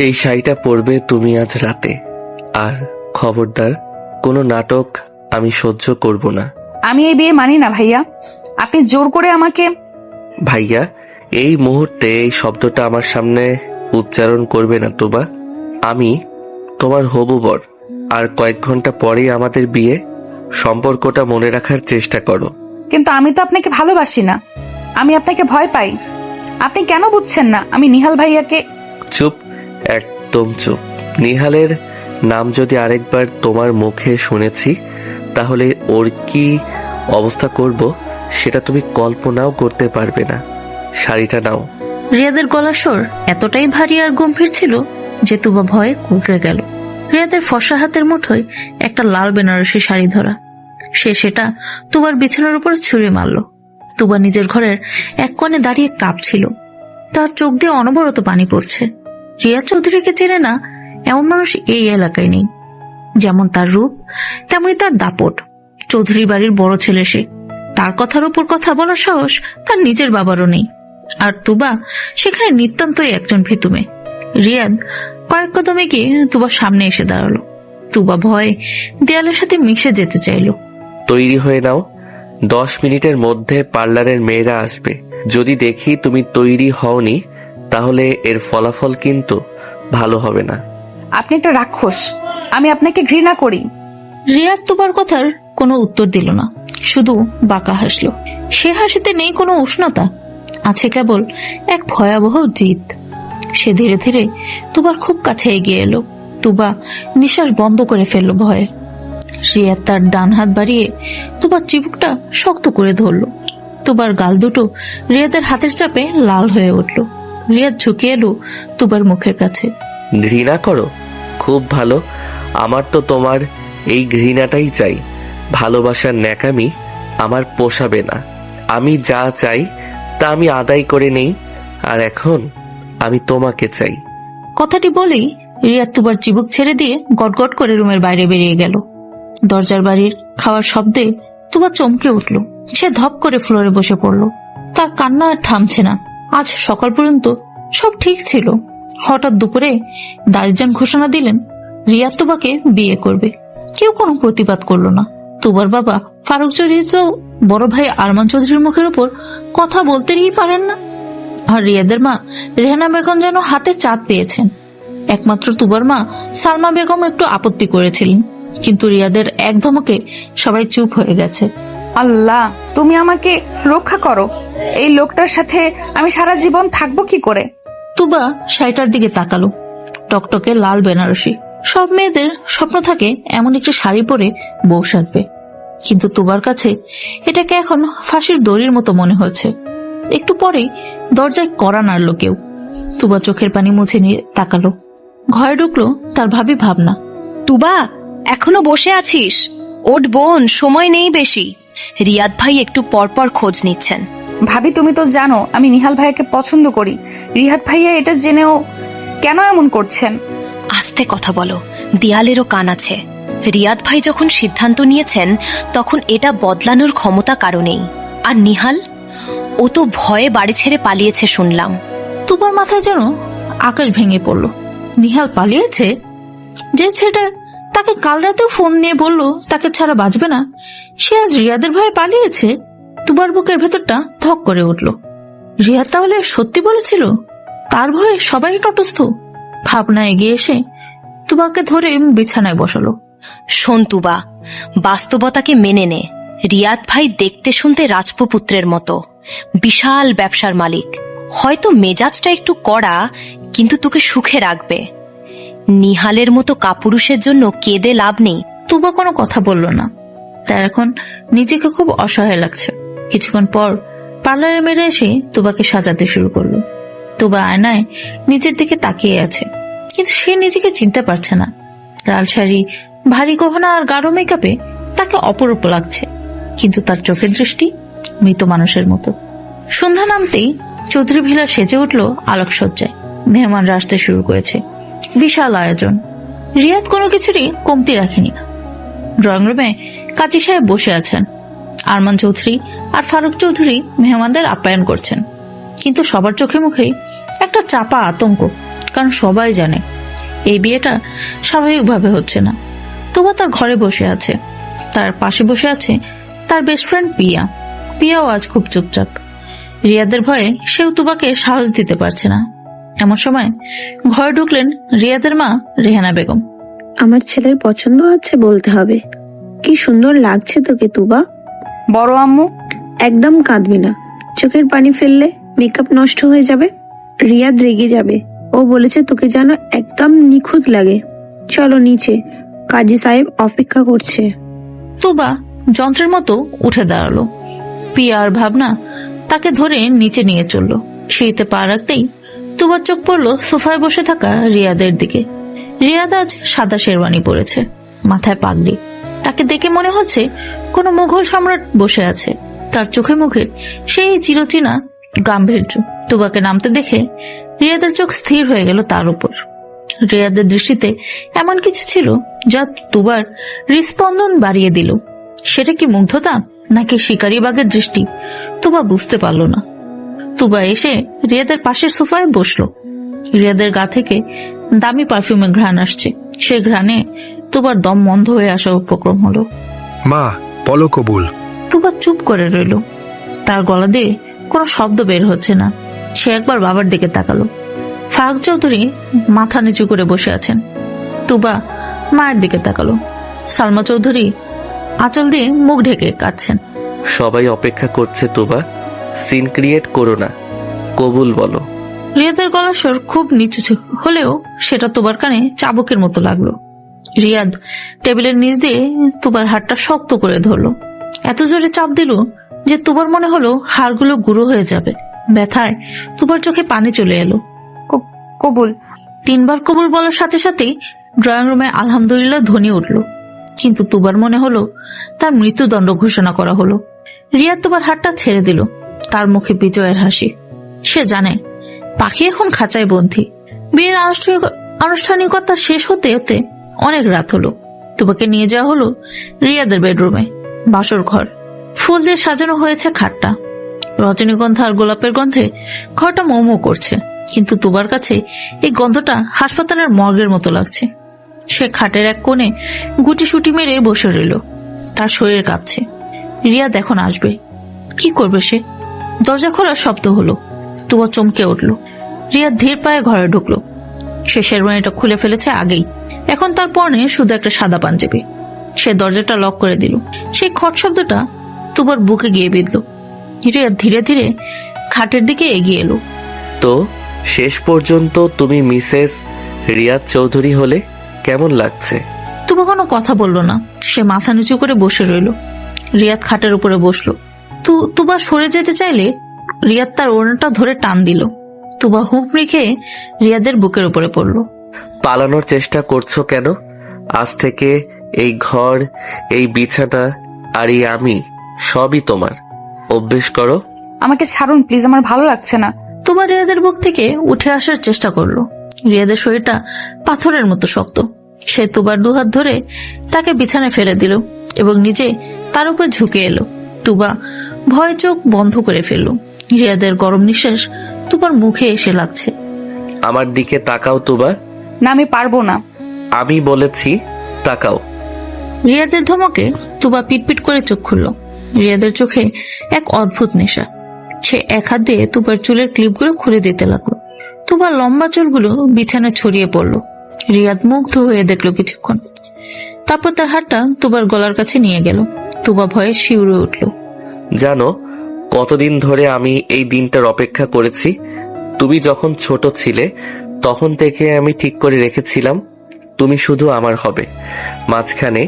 এই শাড়িটা পরবে তুমি আজ রাতে। আর খবরদার, কোনো নাটক আমি সহ্য করব না। আমি এই বিয়ে মানি না ভাইয়া, আপনি জোর করে আমাকে। ভাইয়া, এই মুহূর্তে এই শব্দটা আমার সামনে উচ্চারণ করবে না তোবা। আমি তোমার হবু বর, আর কয়েক ঘন্টা পরেই আমাদের বিয়ে। সম্পর্কটা মনে রাখার চেষ্টা করো। কিন্তু আমি তো আপনাকে ভালোবাসি না, আমি আপনাকে ভয় পাই। আপনি কেন বুঝছেন না? আমি নিহাল ভাইয়াকে। চুপ, একদম চুপ। নিহালের নাম যদি আরেকবার তোমার মুখে শুনেছি, তাহলে ওর কি অবস্থা করব সেটা তুমি কল্পনাও করতে পারবে না। শাড়িটা নাও। রিয়াদের গলার স্বর এতটাই ভারী আর গম্ভীর ছিল যে তুবা ভয়ে কুঁকড়ে গেল। রিয়াদের ফর্সা হাতের মুঠোয় একটা লাল বেনারসি শাড়ি ধরা। সে সেটা তুবার বিছানার উপরে ছুঁড়ে মারল। তুবা নিজের ঘরের এক কোণে দাঁড়িয়ে কাঁপছিল। তার চোখ দিয়ে অনবরত পানি পড়ছে। রিয়া চৌধুরীকে চেনে না এমন মানুষ এই এলাকায় নেই। যেমন তার রূপ, তেমনি তার দাপট। চৌধুরী বাড়ির বড় ছেলে সে। তার কথার উপর কথা বলার সাহস তার নিজের বাবারও নেই। আর তুবা সেখানে নিতান্তই একজন ভীতু মেয়ে। রিয়াদ কয়েক কদমে গিয়ে তুবার সামনে এসে দাঁড়ালো। তুবা ভয়ে দেয়ালের সাথে মিশে যেতে চাইল। তৈরি হয়ে নাও, 10 মিনিটের মধ্যে পার্লারের মেয়েরা আসবে। যদি দেখি তুমি তৈরি হওনি, তাহলে এর ফলাফল কিন্তু ভালো হবে না। আপনি একটা রাক্ষস, আমি আপনাকে ঘৃণা করি। রিয়াদ তুবার কথার কোনো উত্তর দিল না, শুধু বাঁকা হাসলো। সে হাসিতে নেই কোনো উষ্ণতা, আছে কেবল এক ভয়াবহ জিদ। সে ধীরে ধীরে তুবার খুব কাছে এগিয়ে এলো। তুবা নিঃশ্বাস বন্ধ করে ফেললো ভয়ে। রিয়াদ তার ডান হাত বাড়িয়ে তুবার চিবুকটা শক্ত করে ধরল। তুবার গাল দুটো রিয়াদের হাতের চাপে লাল হয়ে উঠল। রিয়াদ ঝুঁকে এলো তুবার মুখের কাছে। ঘৃণা করো? খুব ভালো, আমার তো তোমার এই ঘৃণাটাই চাই। ভালোবাসার ন্যাকামি আমার পোষাবে না। আমি যা চাই তা আমি আদায় করে নেই, আর এখন আমি তোমাকে চাই। কথাটি বলেই রিয়াদ তুবার চিবুক ছেড়ে দিয়ে গটগট করে রুমের বাইরে বেরিয়ে গেল। দরজার বাড়ির খাওয়ার শব্দে তুবা চমকে উঠল। সে ধপ করে ফ্লোরে বসে পড়ল। তার কান্না আর থামছে না। আজ সকাল পর্যন্ত সব ঠিক ছিল। হঠাৎ দুপুরে দাইজান ঘোষণা দিলেন রিয়াদ তুবাকে বিয়ে করবে। কেউ কোনো প্রতিবাদ করলো না। তুবার বাবা ফারুক চৌধুরী তো বড় ভাই আরমান চৌধুরীর মুখের উপর কথা বলতেই পারেন না। আর রিয়াদের মা রেহানা বেগম যেন হাতে চাঁদ পেয়েছেন। একমাত্র তুবার মা সালমা বেগম একটু আপত্তি করেছিলেন, কিন্তু রিয়াদের এক ধমকে সবাই চুপ হয়ে গেছে। আল্লাহ, তুমি আমাকে রক্ষা করো। এই লোকটার সাথে আমি সারা জীবন থাকবো কি করে? তুবা শাড়িটার দিকে তাকালো। টকটকে লাল বেনারসি। সব মেয়েদের স্বপ্ন থাকে এমন একটি শাড়ি পরে বউ সাজবে, কিন্তু তুবার কাছে এটাকে এখন ফাঁসির দড়ির মতো মনে হচ্ছে। একটু পরেই দরজায় কড়া নাড়ল কেউ। তুবা চোখের পানি মুছে নিয়ে তাকালো। ঘরে ঢুকলো তার ভাবি ভাবনা। তুবা, এখনো বসে আছিস? ওঠ বোন, সময় নেই বেশি। রিয়াদ ভাই একটু পরপর খোঁজ নিচ্ছেন। ভাবি, তুমি তো জানো আমি নিহাল ভাইয়াকে পছন্দ করি। রিহাত ভাইয়া এটা জেনেও কেন এমন করছেন? আস্তে কথা বলো, দেয়ালেরও কান আছে। রিয়াদ ভাই যখন সিদ্ধান্ত নিয়েছেন, তখন এটা বদলানোর ক্ষমতা কারো নেই। আর নিহাল, ও তো ভয়ে বাড়ি ছেড়ে পালিয়েছে শুনলাম। তুবার মাথায় যেন আকাশ ভেঙে পড়ল। নিহাল পালিয়েছে? যে ছেলেটা তাকে কাল রাতেও ফোন নিয়ে বলল তাকে ছাড়া বাঁচবে না, সে আজ রিয়াদের ভয়ে পালিয়েছে? তুবার বুকের ভেতরটা ধক করে উঠল। রিয়াদ তাহলে সত্যি বলেছিল? তার ভয়ে সবাই তটস্থ। ভাবনা এগিয়ে এসে তুবাকে ধরে বিছানায় বসালো। শোন তুবা, বাস্তবতাকে মেনে নে। রিয়াদ ভাই দেখতে শুনতে রাজপুত্রের মতো, বিশাল ব্যবসার মালিক। হয়তো মেজাজটা একটু কড়া, কিন্তু তোকে সুখে রাখবে। নিহালের মতো কাপুরুষের জন্য কেঁদে লাভ নেই। তুবা কোনো কথা বলল না। তার এখন নিজেকে খুব অসহায় লাগছে। কিছুক্ষণ পর পার্লারে মেরে এসে তুবাকে সাজাতে শুরু করলো। তুবা আয়নায় নিজের দিকে তাকিয়ে আছে, কিন্তু সে নিজেকে চিনতে পারছে না। লাল শাড়ি, ভারী গহনা আর গাঢ় মেকআপে তাকে অপরূপ লাগছে, কিন্তু তার চোখের দৃষ্টি মৃত মানুষের মতো। সন্ধ্যা নামতেই চৌধুরী ভিলা সেজে উঠল আলোকসজ্জায়। মেহমানরা আসতে শুরু করেছে। বিশাল আয়োজন। রিয়াদ কোনো কিছুরই কমতি রাখেনি। ড্রয়িং রুমে কাজী সাহেব বসে আছেন। আরমান চৌধুরী আর ফারুক চৌধুরী মেহমানদের আপ্যায়ন করছেন, কিন্তু সবার চোখে মুখেই একটা চাপা আতঙ্ক। কারণ সবাই জানে এই বিয়েটা স্বাভাবিকভাবে হচ্ছে না। তুবা তার ঘরে বসে আছে, তার পাশে বসে আছে তার বেস্ট ফ্রেন্ড পিয়া। পিয়াও আজ খুব চুপচাপ। রিয়াদের ভয়ে সেও তুবাকে সাহস দিতে পারছে না। এমন সময় ঘরে ঢুকলেন রিয়াদের মা রেহানা বেগম। আমার ছেলের পছন্দ আছে বলতে হবে। কি সুন্দর লাগছে তোকে তুবা। বড় আম্মু, একদম কাঁদবি না, চোখের পানি ফেললে মেকআপ নষ্ট হয়ে যাবে। রিয়াদ রেগে যাবে, ও বলেছে তোকে যেন একদম নিখুঁত লাগে। চলো নিচে, কাজী সাহেব অপেক্ষা করছে। তুবা যন্ত্রের মতো উঠে দাঁড়ালো। পিয়া আর ভাবনা তাকে ধরে নিচে নিয়ে চলল। সিঁড়িতে পা রাখতেই তুবার চোখ পড়লো সোফায় বসে থাকা রিয়াদের দিকে। রিয়াদ আজ সাদা শেরওয়ানি পরেছে, মাথায় পাগড়ি। তাকে দেখে মনে হচ্ছে কোনো মুঘল সম্রাট বসে আছে। তার চোখে মুখে সেই চিরচেনা গাম্ভীর্য। তুবাকে নামতে দেখে রিয়াদের চোখ স্থির হয়ে গেল তার উপর। রিয়াদের দৃষ্টিতে এমন কিছু ছিল যা তুবার হৃস্পন্দন বাড়িয়ে দিল। সেটা কি মুগ্ধতা নাকি শিকারী বাঘের দৃষ্টি তুবা বুঝতে পারল না। তুবা এসে রিয়াদের পাশের সোফায় বসলো। রিয়াদের গা থেকে দামি পারফিউমের ঘ্রাণ আসছে। সে ঘ্রাণে তুবার দম বন্ধ হয়ে আসা উপক্রম হলো। মা বলো কবুল। তুবা চুপ করে রইল। তার গলা দিয়ে কোনো শব্দ বের হচ্ছে না। সে একবার বাবার দিকে তাকালো। ফারুক চৌধুরী মাথা নিচু করে বসে আছেন। তুবা মায়ের দিকে তাকালো। সালমা চৌধুরী আঁচল দিয়ে মুখ ঢেকে কাঁদছেন। সবাই অপেক্ষা করছে তুবা, সিন ক্রিয়েট করো না, কবুল বলো। রিয়াদের গলার স্বর খুব নিচু হলেও সেটা তুবার কানে চাবুকের মতো লাগলো। রিয়াদ টেবিলের নিচ দিয়ে তুবার হাতটা শক্ত করে ধরলো। এত জোরে চাপ দিল যে তুবার মনে হলো হাড়গুলো গুঁড়ো হয়ে যাবে। ব্যথায় তুবার চোখে পানি চলে এলো। কবুল। 3 বার কবুল বলার সাথে সাথেই ড্রয়িং রুমে আলহামদুলিল্লাহ ধ্বনি উঠল। কিন্তু তুবার মনে হলো তার মৃত্যুদণ্ড ঘোষণা করা হলো। রিয়াদ তুবার হাতটা ছেড়ে দিল। তার মুখে বিজয়ের হাসি। সে জানে পাখি এখন খাঁচায় বন্দী। বিয়ের আনুষ্ঠানিকতা শেষ হতে হতে অনেক রাত হলো। তুবাকে নিয়ে যাওয়া হলো রিয়াদের বেডরুমে। বাসর ঘর, ফুল দিয়ে সাজানো হয়েছে খাটটা। রজনীগন্ধা আর গোলাপের গন্ধে ঘরটা মৌ মৌ করছে। কিন্তু তুবার কাছে এই গন্ধটা হাসপাতালের মর্গের মতো লাগছে। সে খাটের এক কোণে গুটি সুটি মেরে বসে রইল। তার শরীর কাঁপছে। রিয়াদ এখন আসবে। কি করবে সে? দরজা খোলার শব্দ হলো। তুবা চমকে উঠল। রিয়াদ ধীর পায়ে ঘরে ঢুকলো। সে শেরওয়ানিটা খুলে ফেলেছে আগেই। এখন তার পরনে শুধু একটা সাদা পাঞ্জাবি। সে দরজাটা লক করে দিল। সেই খট শব্দটা তুবার বুকে গিয়ে বিঁধল। রিয়াদ ধীরে ধীরে খাটের দিকে এগিয়ে এলো। তো শেষ পর্যন্ত তুমি মিসেস রিয়াদ চৌধুরী হলে, কেমন লাগছে? তুবা কোনো কথা বললো না। সে মাথা নিচু করে বসে রইল। রিয়াদ খাটের উপরে বসলো। তুবা সরে যেতে চাইলে রিয়াদ তার ওড়নাটা ধরে টান দিল। তুবা হুঁক রেখে রিয়াদের বুকের উপরে পড়লো। পালানোর চেষ্টা করছো কেন? আজ থেকে এই ঘর, এই বিছানা আর এই আমি সবই তোমার। অভ্যেস করো। আমাকে ছাড়ুন প্লিজ, আমার ভালো লাগছে না। তুবা রিয়াদের বুক থেকে উঠে আসার চেষ্টা করলো। রিয়াদের শরীরটা পাথরের মতো শক্ত। সে তুবার দুহাত ধরে তাকে বিছানায় ফেলে দিল এবং নিজে তার উপর ঝুঁকে এলো। তুবা ভয় চোখ বন্ধ করে ফেলল। রিয়াদের গরম নিঃশ্বাস তুবার মুখে এসে লাগছে। আমার দিকে তাকাও তুবা। না, আমি পারবো না। আমি বলেছি তাকাও। রিয়াদের ধমকে তুবা পিটপিট করে চোখ খুলল। রিয়াদের চোখে এক অদ্ভুত নেশা। সে এক হাত দিয়ে তুবার চুলের ক্লিপগুলো খুলে দিতে লাগলো। তুবার লম্বা চুলগুলো বিছানায় ছড়িয়ে পড়লো। রিয়াদ মুগ্ধ হয়ে দেখলো কিছুক্ষণ। তারপর তার হাতটা তুবার গলার কাছে নিয়ে গেল। তুবা ভয়ে শিউরে উঠল। জানো কতদিন ধরে আমি এই দিনটার অপেক্ষা করেছি? তুমি যখন ছোট ছিলে তখন থেকে আমি ঠিক করে রেখেছিলাম তুমি শুধু আমার হবে। মাঝখানে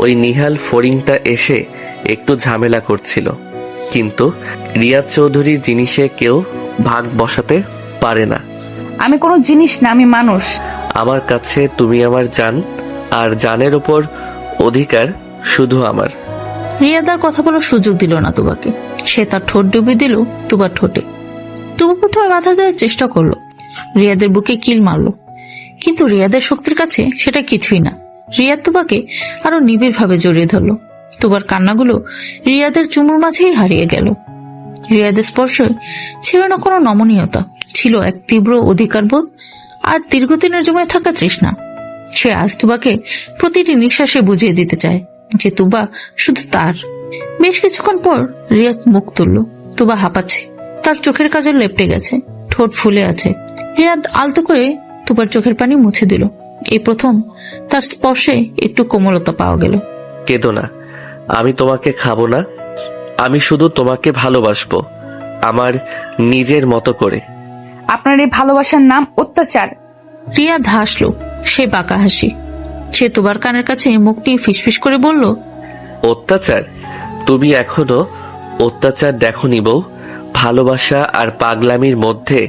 ওই নিহাল ফড়িংটা এসে একটু ঝামেলা করছিল, কিন্তু রিয়াদ চৌধুরীর জিনিসে কেউ ভাগ বসাতে পারে না। আমি কোনো জিনিস না, আমি মানুষ। আমার কাছে তুমি আমার জান, আর জানের উপর অধিকার শুধু আমার। রিয়াদ আর কথা বলার সুযোগ দিল না তুবাকে। সে তার ঠোঁট ডুবে দিল তুবার ঠোঁটে। তুবা প্রথমে বাধা দেওয়ার চেষ্টা করলো। রিয়াদের বুকে কিল মারলো, কিন্তু রিয়াদের শক্তির কাছে সেটা কিছুই না। রিয়াদ তুবাকে আরো নিবিড় ভাবে জড়িয়ে ধরলো। তুবার কান্নাগুলো রিয়াদের চুমুর মাঝেই হারিয়ে গেল। রিয়াদের স্পর্শে ছিল না কোনো নমনীয়তা, ছিল এক তীব্র অধিকারবোধ আর দীর্ঘদিনের জমায় থাকা তৃষ্ণা। সে আজ তুবাকে প্রতিটি নিঃশ্বাসে বুঝিয়ে দিতে চায় যে তুবা শুধু তার। বেশ কিছুক্ষণ পর রিয়াদ মুখ তুলল। তুবা হাঁপাচ্ছে, তার চোখের কাজল লেপটে গেছে, ঠোঁট ফুলে আছে। রিয়াদ আলতো করে তুবার চোখের পানি মুছে দিল। এই প্রথম তার স্পর্শে একটু কোমলতা পাওয়া গেল। কেঁদো না, আমি তোমাকে খাবো না, আমি শুধু তোমাকে ভালোবাসবো আমার নিজের মতো করে। আপনার এই ভালোবাসার নাম অত্যাচার। রিয়াদ হাসলো, সে বাঁকা হাসি। সে তুবার কানের কাছে মুখ নিয়ে ফিসফিস করে বলল, অত্যাচার? তুমি এখনো অত্যাচার দেখোনি বউ। ভালোবাসা আর পাগলামির মধ্যে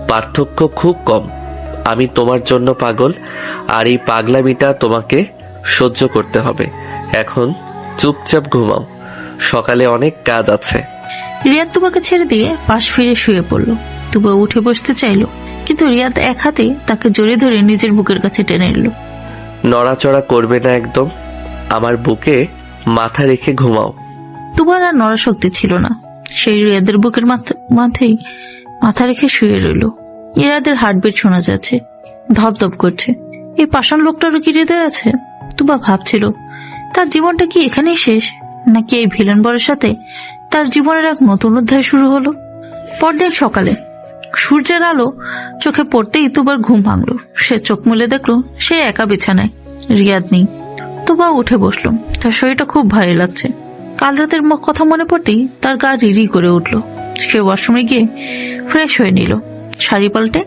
পার্থক্য খুব কম। আমি তোমার জন্য পাগল, আর এই পাগলামিটা তোমাকে সহ্য করতে হবে। এখন চুপচাপ ঘুমাও, সকালে অনেক কাজ আছে। রিয়াদ তুবাকে ছেড়ে দিয়ে পাশ ফিরে শুয়ে পড়ল। তুবা উঠে বসতে চাইল, কিন্তু রিয়াদ এক হাতে তাকে জড়িয়ে ধরে নিজের বুকের কাছে টেনে এল। নড়াচড়া করবে না একদম, আমার বুকে মাথা রেখে ঘুমাও। তুবার আর নড়া শক্তি ছিল না। সেই রিয়াদের বুকের মাথায় মাথা রেখে শুয়ে রইল। রিয়াদের হার্টবিট শোনা যাচ্ছে, ধপধপ করছে। এই পাষাণ লোকটারও কি হৃদয় আছে? তুবা ভাবছিল, তার জীবনটা কি এখানেই শেষ, নাকি এই ভিলেন বরের সাথে তার জীবনের এক নতুন অধ্যায় শুরু হলো। পরদিন সকালে সূর্যের আলো চোখে পড়তেই তুবার ঘুম ভাঙলো। সে চোখ মুলে দেখলো সে একা বিছানায়, রিয়াদ নেই। তুবা উঠে বসলো, তার শরীরটা খুব ভারী লাগছে। কাল রাতের কথা মনে পড়তেই তার গা রিরি করে উঠলো। সে ওয়াশরুমে গিয়ে ফ্রেশ হয়ে নিল, শাড়ি পাল্টে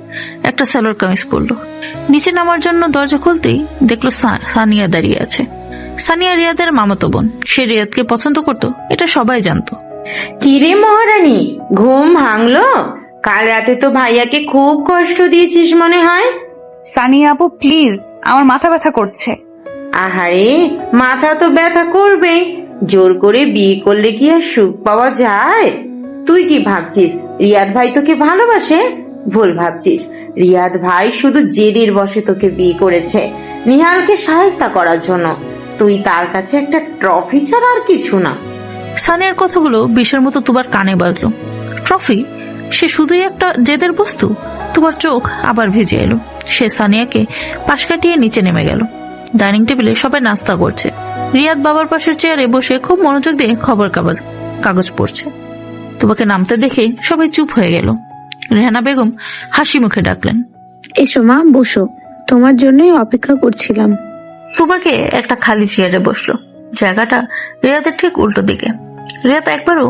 একটা সালোয়ার কামিজ পরলো। নিচে নামার জন্য দরজা খুলতেই দেখলো সানিয়া দাঁড়িয়ে আছে। সানিয়া রিয়াদের মামাতো বোন। সে রিয়াদকে পছন্দ করতো, এটা সবাই জানতো। কিরে মহারানী, ঘুম ভাঙলো? কাল রাতে তো ভাইয়াকে খুব কষ্ট দিয়েছিস মনে হয়। সানিয়া আপু প্লিজ, আমার মাথা ব্যথা করছে। আহারে, মাথা তো ব্যথা করবেই, জোর করে বিয়ে করলে কি আর সুখ পাওয়া যায়? তুই কি ভাবছিস রিয়াদ ভাই তোকে ভালোবাসে? ভুল ভাবছিস। রিয়াদ ভাই শুধু জেদের বশে তোকে বিয়ে করেছে, নিহালকে সাহায্য করার জন্য। তুই তার কাছে একটা ট্রফি ছাড়া আর কিছু না। সানিয়ার কথাগুলো বিষের মতো তুবার কানে বাজলো। ট্রফি? সে শুধুই একটা জেদের বস্তু? তুবার চোখ আবার ভেজে এলো। সে সানিয়াকে পাশ কাটিয়ে নিচে নেমে গেল। ডাইনিং টেবিলে সবাই নাস্তা করছে। রিয়াদ বাবার পাশের চেয়ারে বসে খুব মনোযোগ দিয়ে খবর কাগজ পড়ছে। তুবাকে নামতে দেখে সবাই চুপ হয়ে গেল। রেহানা বেগম হাসি মুখে ডাকলেন, এসো মা, বসো, তোমার জন্যই অপেক্ষা করছিলাম। তুবাকে একটা খালি চেয়ারে বসলো। জায়গাটা রিয়াদের ঠিক উল্টো দিকে। রিয়াদ একবারও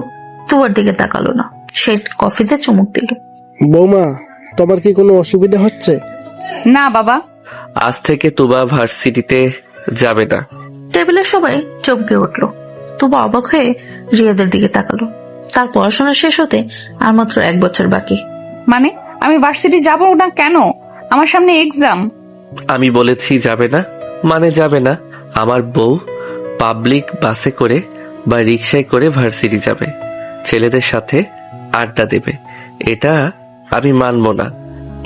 তুবার দিকে তাকালো না। সে কফিতে চুমুক দিল। বৌমা, তোমার কি কোনো অসুবিধা হচ্ছে? না বাবা। আজ থেকে তুবা ভার্সিটিতে যাবে না। টেবিলের সবাই চমকে উঠলো। তুবা অবাক হয়ে রিয়াদের দিকে তাকালো। তার পড়াশোনা শেষ হতে আর মাত্র 1 বছর বাকি। মানে আমি ভার্সিটি যাব না কেন? আমার সামনে এক্সাম। আমি বলেছি যাবে না মানে যাবে না। আমার বউ পাবলিক বাসে করে বা রিক্সায় করে ভার্সিটি যাবে, ছেলেদের সাথে আড্ডা দেবে, এটা আমি মানবো না।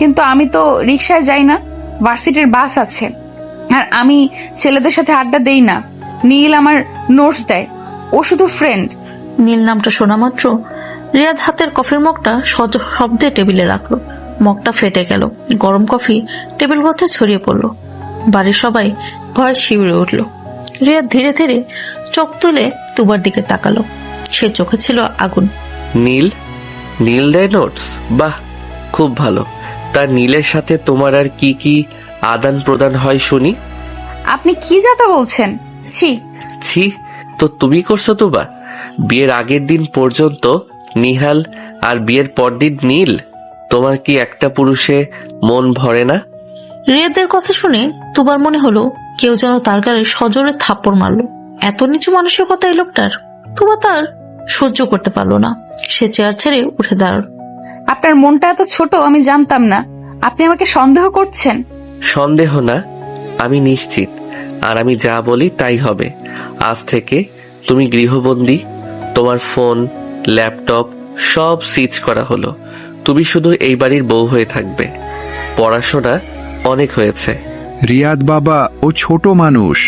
কিন্তু আমি তো রিক্সায় যাই না, ভার্সিটির বাস আছে। আর আমি ছেলেদের সাথে আড্ডা দেই না। নীল আমার নোটস দেয়, ও শুধু ফ্রেন্ড। নীল নামটা শোনা মাত্র রিয়াদ হাতের কফির মগটা শব্দে টেবিলে রাখলো। মগটা ফেটে গেল। গরম কফি টেবিল মধ্যে ছড়িয়ে পড়লো। বাড়ির সবাই ভয় শিউরে উঠল। রিয়াদ ধীরে ধীরে চোখ তুলে তুবার দিকে তাকালো। সে চোখে ছিল আগুন। নীল? নীল দেয় নোটস? বাহ, খুব ভালো। তার নীলের সাথে তোমার আর কি কি আদান প্রদান হয় শুনি? আপনি কি যাতা বলছেন? ছি ছি তো তুমি করছো তুবা? বিয়ের আগের দিন পর্যন্ত নিহাল আর বিয়ের পরদিন নীল। তোমার কি একটা পুরুষে মন ভরে না? রিয়াদের কথা শুনে তুবার মনে হলো কেউ যেন তার গায়ে সজোরে থাপ্পড় মারলো। এত নিচু মানসিকতা এই লোকটার। তুবা তার সহ্য করতে পারলো না। সে চেয়ার ছেড়ে উঠে দাঁড়ালো। আপনার মনটা এত ছোট আমি জানতাম না। আপনি আমাকে সন্দেহ করছেন? সন্দেহ না, আমি নিশ্চিত। আর আমি যা বলি তাই হবে। আজ থেকে তুমি গৃহবন্দী। তোমার ফোন, ল্যাপটপ সব সিজ করা হলো। তুমি শুধু এই বাড়ির বউ হয়ে থাকবে। পড়াশোনা অনেক হয়েছে। রিয়াদ বাবা, ও ছোট মানুষ,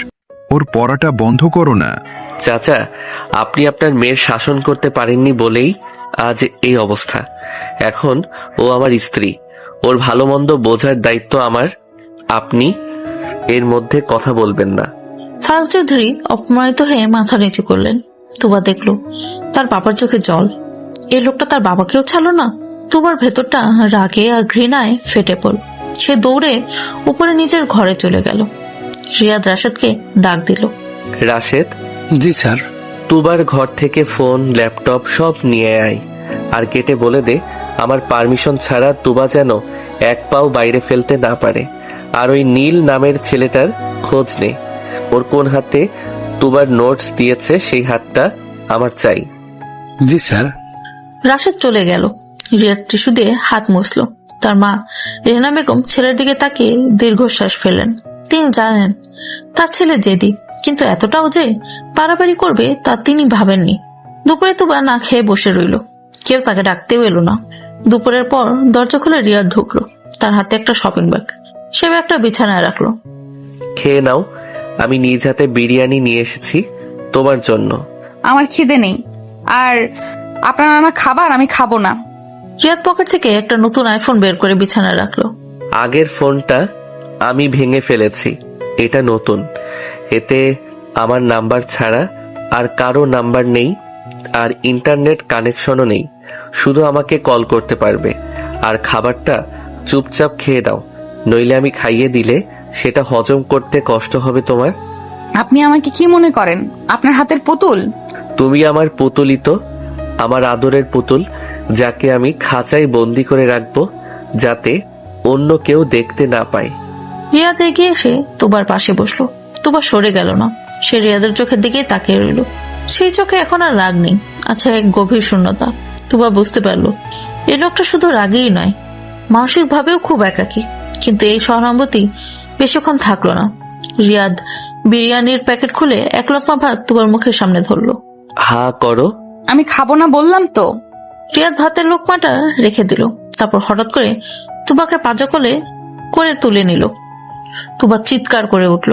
ওর পড়াটা বন্ধ করো না। চাচা, আপনি আপনার মেয়ের শাসন করতে পারেননি বলেই আজ এই অবস্থা। এখন ও আমার স্ত্রী, ওর ভালো মন্দ বোঝার দায়িত্ব আমার। আপনি এর মধ্যে কথা বলবেন না। ফারাক চৌধুরী অপমানিত হয়ে মাথা নিচু করলেন। তুবা দেখলো তার বাবার চোখে জল। এই লোকটা তার বাবাকেও ছাড়লো না। তুবার ভেতরটা রাগে আর ঘৃণায় ফেটে পড়ল। সে দৌড়ে উপরে নিজের ঘরে চলে গেল। রিয়াদ রাশেদকে ডাক দিল। রাশেদ, জি স্যার। তুবার ঘর থেকে ফোন, ল্যাপটপ সব নিয়ে আয়। আর কেটে বলে দে আমার পারমিশন ছাড়া তুবা যেন এক পাও বাইরে ফেলতে না পারে। আর ওই নীল নামের ছেলেটার খোঁজ নে। ওর কোন হাতে তুবার নোটস দিয়েছে সেই হাতটা আমার চাই। জি স্যার। রাশেদ চলে গেল। রিয়াদ টিস্যু দিয়ে হাত মুছল। তার মা রেহানা বেগম ছেলের দিকে তাকিয়ে দীর্ঘশ্বাস ফেললেন। তিনি জানেন তার ছেলে জেদি, কিন্তু এতটাও যে পারাবাড়ি করবে তা তিনি ভাবেননি। দুপুরে তুবা না খেয়ে বসে রইল। কেউ তাকে ডাকতেও এলো না। দুপুরের পর দরজা খুলে রিয়াদ ঢুকলো। তার হাতে একটা শপিং ব্যাগ। সে ব্যাগটা বিছানায় রাখলো। খেয়ে নাও, আমি নিজ হাতে বিরিয়ানি নিয়ে এসেছি তোমার জন্য। আমার খিদে নেই, আর আপনার নানা খাবার আমি খাবো না। রিয়াদ পকেট থেকে একটা নতুন আইফোন বের করে বিছানায় রাখলো। আগের ফোনটা আমি ভেঙে ফেলেছি, এটা নতুন। এতে আমার নাম্বার ছাড়া আর কারো নাম্বার নেই, আর ইন্টারনেট কানেকশনও নেই। শুধু আমাকে কল করতে পারবে। আর খাবারটা চুপচাপ খেয়ে দাও, নইলে আমি খাইয়ে দিলে সেটা হজম করতে কষ্ট হবে তোমার। আপনি আমাকে কি মনে করেন, আপনার হাতের পুতুল? তুমি আমার পুতুলই তো, আমার আদরের পুতুল, যাকে আমি খাঁচায় বন্দি করে রাখবো যাতে অন্য কেউ দেখতে না পায়। রিয়াদ এগিয়ে এসে তুবার পাশে বসলো। তুবা সরে গেল না। সে রিয়াদের চোখের দিকেই তাকিয়ে রইল। সেই চোখে এখন আর রাগ নেই, আছে এক গভীর শূন্যতা। তুবা বুঝতে পারলো এই লোকটা শুধু রাগেই নয়, মানসিক ভাবেও খুব একাকী। কিন্তু এই সহানুভূতি বেশিক্ষণ থাকলো না। রিয়াদ বিরিয়ানির প্যাকেট খুলে এক লোকমা ভাত তুবার মুখের সামনে ধরলো। হা করো। আমি খাবো না বললাম তো। রিয়াদ ভাতের লোকমাটা রেখে দিল। তারপর হঠাৎ করে তুবাকে পাজা করে তুলে নিল। তুবা চিৎকার করে উঠল।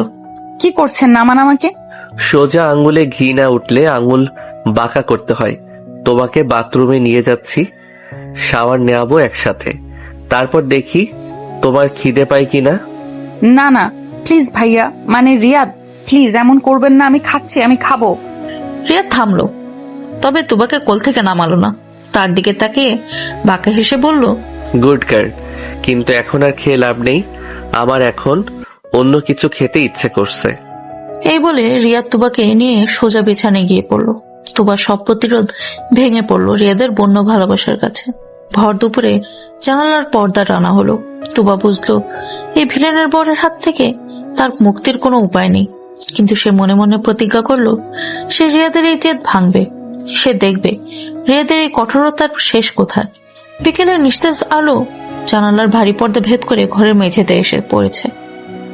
কি করছেন? নামান আমাকে। সোজা আঙ্গুলে ঘি না উঠলে আঙ্গুল বাঁকা করতে হয়। তোমাকে বাথরুমে নিয়ে যাচ্ছি, শাওয়ার নেওয়াবো একসাথে। তারপর দেখি তোমার খিদে পাই কিনা। না না প্লিজ ভাইয়া, মানে রিয়াদ প্লিজ এমন করবেন না। আমি খাচ্ছি, আমি খাবো। রিয়াদ থামলো, তবে তুবাকে কোল থেকে নামালো না। তার দিকে তাকিয়ে বাঁকা হেসে বলল, গুড গার্ল, কিন্তু এখন আর খেয়ে লাভ নেই। আমার এখন অন্য কিছু খেতে ইচ্ছে করছে। এই বলে রিয়াদ তুবাকে নিয়ে সোজা বিছানায় গিয়ে পড়লো। তুবার সব প্রতিরোধ ভেঙে পড়লো রিয়াদের বন্য ভালোবাসার কাছে। ভর দুপুরে জানালার পর্দা টানা হলো। তুবা বুঝলো এই ভিলেনের বরের হাত থেকে তার মুক্তির কোনো উপায় নেই। কিন্তু সে মনে মনে প্রতিজ্ঞা করলো সে রিয়াদের এই জেদ ভাঙবে। সে দেখবে রিয়াদের এই কঠোরতার শেষ কোথায়। বিকেলের নিস্তেজ আলো জানালার ভারী পর্দা ভেদ করে ঘরের মেঝেতে এসে পড়েছে।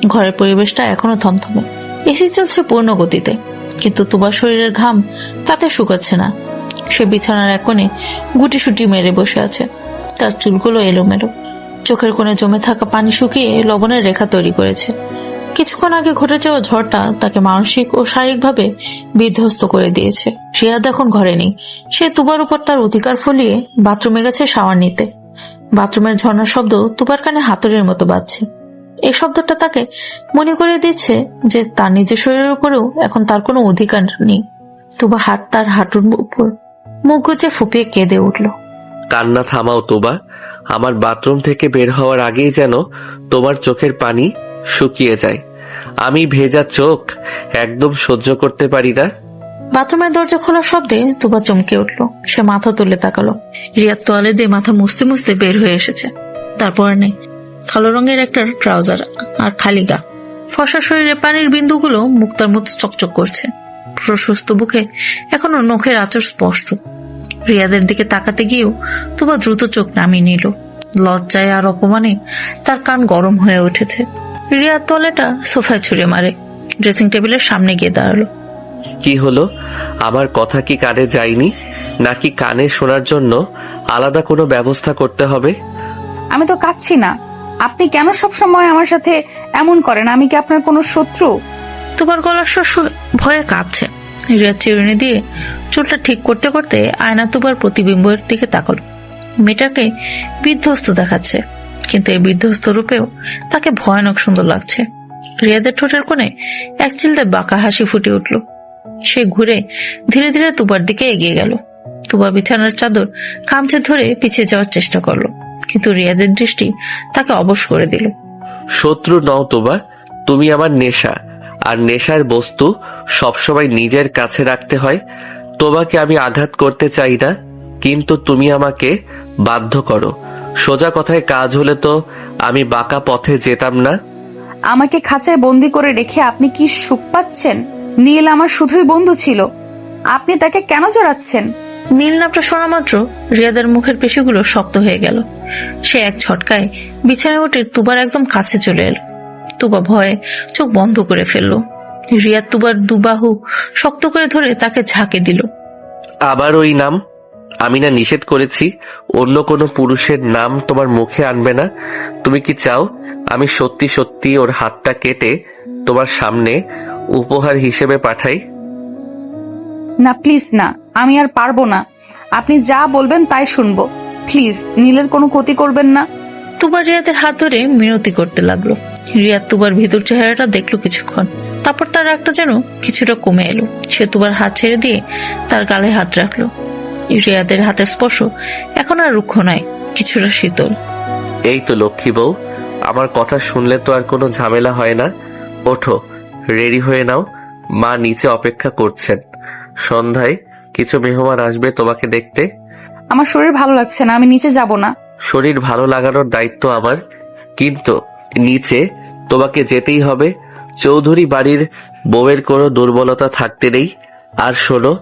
ঘরের পরিবেশটা এখনো থমথমে। এসি চলছে পূর্ণ গতিতে, কিন্তু তুবার শরীরের ঘাম তাতে শুকাচ্ছে না। সে বিছানার এক কোণে গুটিসুটি মেরে বসে আছে। তার চুলগুলো এলোমেলো, চোখের কোণে জমে থাকা পানি শুকিয়ে লবণের রেখা তৈরি করেছে। কিছুক্ষণ আগে ঘটে যাওয়া ঝড়টা তাকে মানসিক ও শারীরিকভাবে বিধ্বস্ত করে দিয়েছে। রিয়াদ এখন ঘরে নেই। সে তুবার উপর তার অধিকার ফলিয়ে বাথরুমে গেছে শাওয়ার নিতে। বাথরুমের ঝর্ণার শব্দ তুবার কানে হাতুড়ির মতো বাজছে। এই শব্দটা তাকে মনে করে দিচ্ছে যে তার নিজের শরীরের উপরেও এখন তার কোনো অধিকার নেই। তুবা তার হাঁটুর উপর মুখ গুজে ফুপিয়ে কেঁদে উঠল। কান্না থামাও তোবা। আমার বাথরুম থেকে বের হওয়ার আগেই যেন তোমার চোখের পানি শুকিয়ে যায়। আমি ভেজা চোখ একদম সহ্য করতে পারি না। বাথরুমের দরজা খোলার শব্দে তুবা চমকে উঠল। সে মাথা তুলে তাকালো। রিয়াদ তোয়ালে দিয়ে মাথা মুছতে মুছতে বের হয়ে এসেছে। তারপর নেই কালো রঙের একটা ট্রাউজার আর খালি গা। ফর্সা শরীরে পানির বিন্দুগুলো মুক্তার মতো চকচক করছে। প্রশস্ত বুকে এখনো নখের আঁচড় স্পষ্ট। রিয়াদের দিকে তাকাতে গিয়েও তুবা দ্রুত চোখ নামিয়ে নিল। লজ্জায় আর অপমানে তার কান গরম হয়ে উঠেছে। রিয়াদ তলেটা সোফায় ছুঁড়ে মারে, ড্রেসিং টেবিলের সামনে গিয়ে দাঁড়ালো। কি হলো? আমার কথা কি কানে যায়নি, নাকি কানে শোনার জন্য আলাদা কোনো ব্যবস্থা করতে হবে? আমি তো কাচ্ছি না। আপনি কেন সব সময় আমার সাথে এমন করেন? আমি কি আপনার কোনো শত্রু? তুবার গলার স্বর ভয়ে কাঁপছে। রিয়াদ চিরুনি দিয়ে চুলটা ঠিক করতে করতে আয়না তুবার প্রতিবিম্বের দিকে তাকালো। মেয়েটাকে বিধ্বস্ত দেখাচ্ছে। কিন্তু এই বিধ্বস্ত রূপেও তাকে ভয়ানক সুন্দর লাগছে। রিয়াদের ঠোঁটের কোণে এক চিলতে বাঁকা হাসি ফুটে উঠল। সে ঘুরে ধীরে ধীরে তুবার দিকে এগিয়ে গেল। তুবা বিছানার চাদর খামচে ধরে পিছিয়ে যাওয়ার চেষ্টা করলো, কিন্তু রিয়াদের দৃষ্টি তাকে অবশ করে দিল। শত্রু নও তোবা, তুমি আমার নেশা, আর নেশার বস্তু সবসময় নিজের কাছে রাখতে হয়। তোমাকে আমি আঘাত করতে চাই না, কিন্তু তুমি আমাকে বাধ্য করো। সোজা কথায় কাজ হলে তো আমি বাঁকা পথে যেতাম না। আমাকে খাঁচায় বন্দি করে রেখে আপনি কি সুখ পাচ্ছেন? নীল আমার শুধুই বন্ধু ছিল, আপনি তাকে কেন জড়াচ্ছেন? নীল নামটা শোনা মাত্র রিয়াদের মুখের পেশিগুলো শক্ত হয়ে গেল। সে এক ছটকায় বিছানায় উঠে তুবার একদম কাছে চলে এলো। তুবা ভয়ে চোখ বন্ধ করে ফেললো। রিয়াদ তুবার দুবাহু শক্ত করে ধরে তাকে ঝাঁকে দিল। আবার ওই নাম? আমি না নিষেধ করেছি অন্য কোনো পুরুষের নাম তোমার মুখে আনবে না? তুমি কি চাও আমি সত্যি সত্যি ওর হাতটা কেটে তোমার সামনে উপহার হিসেবে পাঠাই? না প্লিজ না, আমি আর পারবো না। আপনি যা বলবেন তাই শুনবো। প্লিজ নীলের কোনো ক্ষতি করবেন না। তুবা রিয়াদের হাত ধরে মিনতি করতে লাগলো। রিয়াদ তুবার ভিতর চেহারাটা দেখলো কিছুক্ষণ, তারপর তার একটা যেন কিছুটা কমে এলো। সে তুবার হাত ছেড়ে দিয়ে তার গালে হাত রাখলো। রিয়াদের হাতের স্পর্শ এখন আর রুক্ষ নয়, কিছুটা শীতল। এই তো লক্ষ্মী বউ, আমার কথা শুনলে তো আর কোনো ঝামেলা হয় না। ওঠো, রেডি হয়ে নাও, মা নিচে অপেক্ষা করছেন। সন্ধ্যায় কিছু মেহমান আসবে তোমাকে দেখতে। আমার শরীর ভালো লাগছে না, আমি নিচে যাব না। শরীর ভালো লাগানোর দায়িত্ব আমার, কিন্তু নিচে তোমাকে যেতেই হবে। চৌধুরী বাড়ির বউয়ের কোনো দুর্বলতা থাকতে নেই। আর শোনো,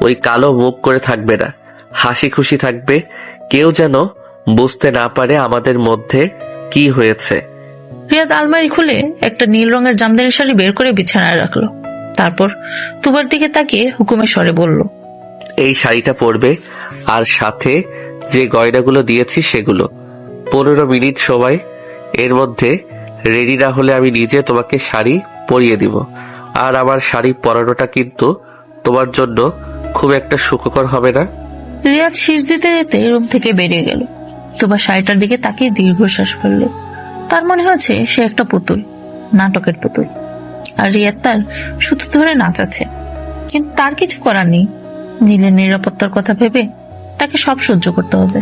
ওই কালো মুখ করে থাকবে না, হাসি খুশি থাকবে। কেউ যেন বুঝতে না পারে আমাদের মধ্যে কি হয়েছে। রিয়াদ আলমারি খুলে একটা নীল রঙের জামদানি শাড়ি বের করে বিছানায় রাখলো। তারপর তুবার দিকে তাকিয়ে হুকুমের স্বরে বলল, এই শাড়িটা পরবে, আর সাথে যে গয়নাগুলো দিয়েছি সেগুলো। 15 মিনিট সময়, এর মধ্যে রেডি না হলে আমি নিজে তোমাকে শাড়ি পরিয়ে দিব। আর আমার শাড়ি পরানোটা কিন্তু তোমার জন্য খুব একটা সুখকর হবে না। রিয়াদ শীষ দিতে দিতে রুম থেকে বেরিয়ে গেল। তুবা শাড়িটার দিকে তাকিয়ে দীর্ঘশ্বাস ফেলল। তার মনে হচ্ছে সে একটা পুতুল, নাটকের পুতুল, আর রিয়াদ তার সুতো ধরে নাচাচ্ছে। কিন্তু তার কিছু করার নেই। নীলের নিরাপত্তার কথা ভেবে তাকে সব সহ্য করতে হবে।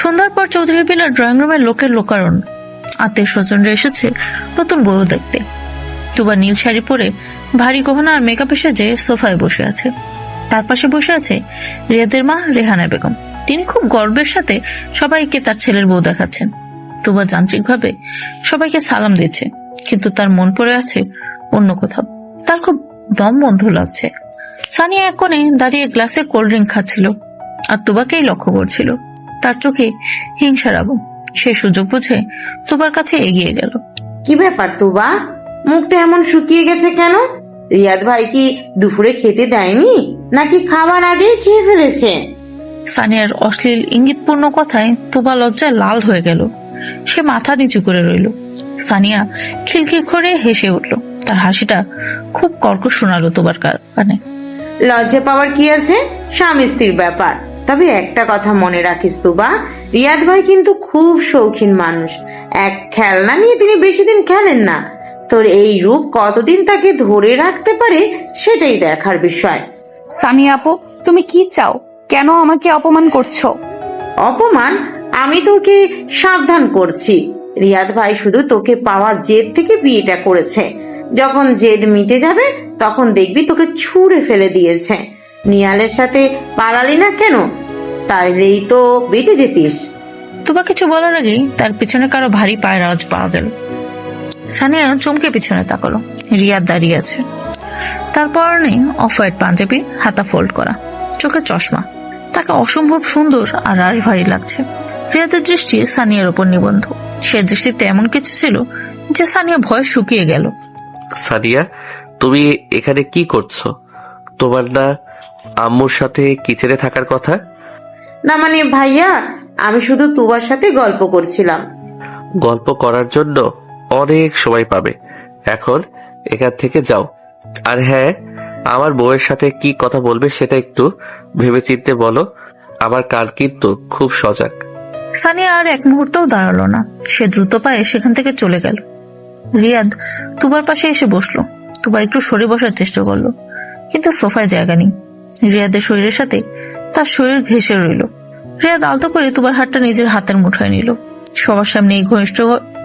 সন্ধ্যার পর চৌধুরী বিলার ড্রয়িং রুমে লোকের লোকারণ। আত্মীয় স্বজনরা এসেছে নতুন বউ দেখতে। তুবা নীল শাড়ি পরে ভারী গহনা আর মেকআপে সেজে সোফায় বসে আছে। তার পাশে বসে আছে রিয়াদের মা রেহানা বেগম। তিনি খুব গর্বের সাথে সবাইকে তার ছেলের বউ দেখাচ্ছেন। তুবা যান্ত্রিকভাবে সবাইকে সালাম দিচ্ছে, কিন্তু তার মন পড়ে আছে অন্য কোথাও। তার খুব দম বন্ধ লাগছে। সানিয়া এক কোণে দাঁড়িয়ে গ্লাসে কোল্ড ড্রিঙ্ক খাচ্ছিল আর তুবাকেই লক্ষ্য করছিল। তার চোখে হিংসার আগুন। সে সুযোগ বুঝে তুবার কাছে এগিয়ে গেল। কি ব্যাপার তুবা, মুখটা এমন শুকিয়ে গেছে কেন? রিয়াদ ভাই কি দুপুরে খেতে দেয়নি, নাকি খাবার আগেই খেয়ে ফেলেছে? সানিয়ার অশ্লীল ইঙ্গিতপূর্ণ কথায় তুবা লজ্জায় লাল হয়ে গেল। সে মাথা নিচু করে রইল। সানিয়া খিলখিল করে হেসে উঠল। তার হাসিটা খুব কর্কশ শোনালো তুবার কানে। লজ্জা পাওয়ার কি আছে, স্বামী স্ত্রীর ব্যাপার। তবে একটা কথা মনে রাখিস তুবা, রিয়াদ ভাই কিন্তু খুব শৌখিন মানুষ। এক খেলনা নিয়ে তিনি বেশি দিন খেলেন না। তোর এই রূপ কতদিন তাকে ধরে রাখতে পারে সেটাই দেখার বিষয়। সানিয়া আপু, তুমি কি চাও? কেন আমাকে অপমান করছো? অপমান? আমি তোকে সাবধান করছি। রিয়াদ ভাই শুধু তোকে পাওয়ার জেদ থেকে বিয়েটা করেছে। যখন জেদ মিটে যাবে তখন দেখবি তোকে ছুঁড়ে ফেলে দিয়েছে। নিয়ালের সাথে পালালি না কেন? তাইলেই তো বেঁচে যেতিস। তুবা কিছু বলার আগেই তার পিছনে কারো ভারী পায়ের আওয়াজ পাওয়া গেল। সানিয়া চমকে পিছনে তাকালো। রিয়াদ দাঁড়িয়ে আছে। তার পরনে অফ হোয়াইট পাঞ্জাবি, হাতা ফোল্ড করা, চোখে চশমা। তাকে অসম্ভব সুন্দর আর রাশ ভারী লাগছে। রিয়াদের দৃষ্টি সানিয়ার উপর নিবন্ধ। সে দৃষ্টিতে এমন কিছু ছিল যে সানিয়া ভয় শুকিয়ে গেল। সানিয়া, তুমি এখানে কি করছো? তোমার না আম্মুর সাথে কিচেনে থাকার কথা? না মানে ভাইয়া, আমি শুধু তুবার সাথে গল্প করছিলাম। গল্প করার জন্য অনেক সময় পাবে। এখন এখান থেকে যাও। আর হ্যাঁ, আমার বউয়ের সাথে কি কথা বলবে সেটা একটু ভেবেচিন্তে বলো। আমার কান কিন্তু খুব সজাগ। সানিয়া আর এক মুহূর্তও দাঁড়ালো না, সে দ্রুত পায়ে সেখান থেকে চলে গেল। রিয়াদ তুবার পাশে এসে বসলো। তুবা একটু সরে বসার চেষ্টা করলো, কিন্তু সোফায় জায়গা নেই। রিয়াদের শরীরের সাথে তার শরীর ঘেঁষে রইল। রিয়াদ আলতো করে তুবার হাতটা নিজের হাতের মুঠোয় নিল। সবার সামনে এই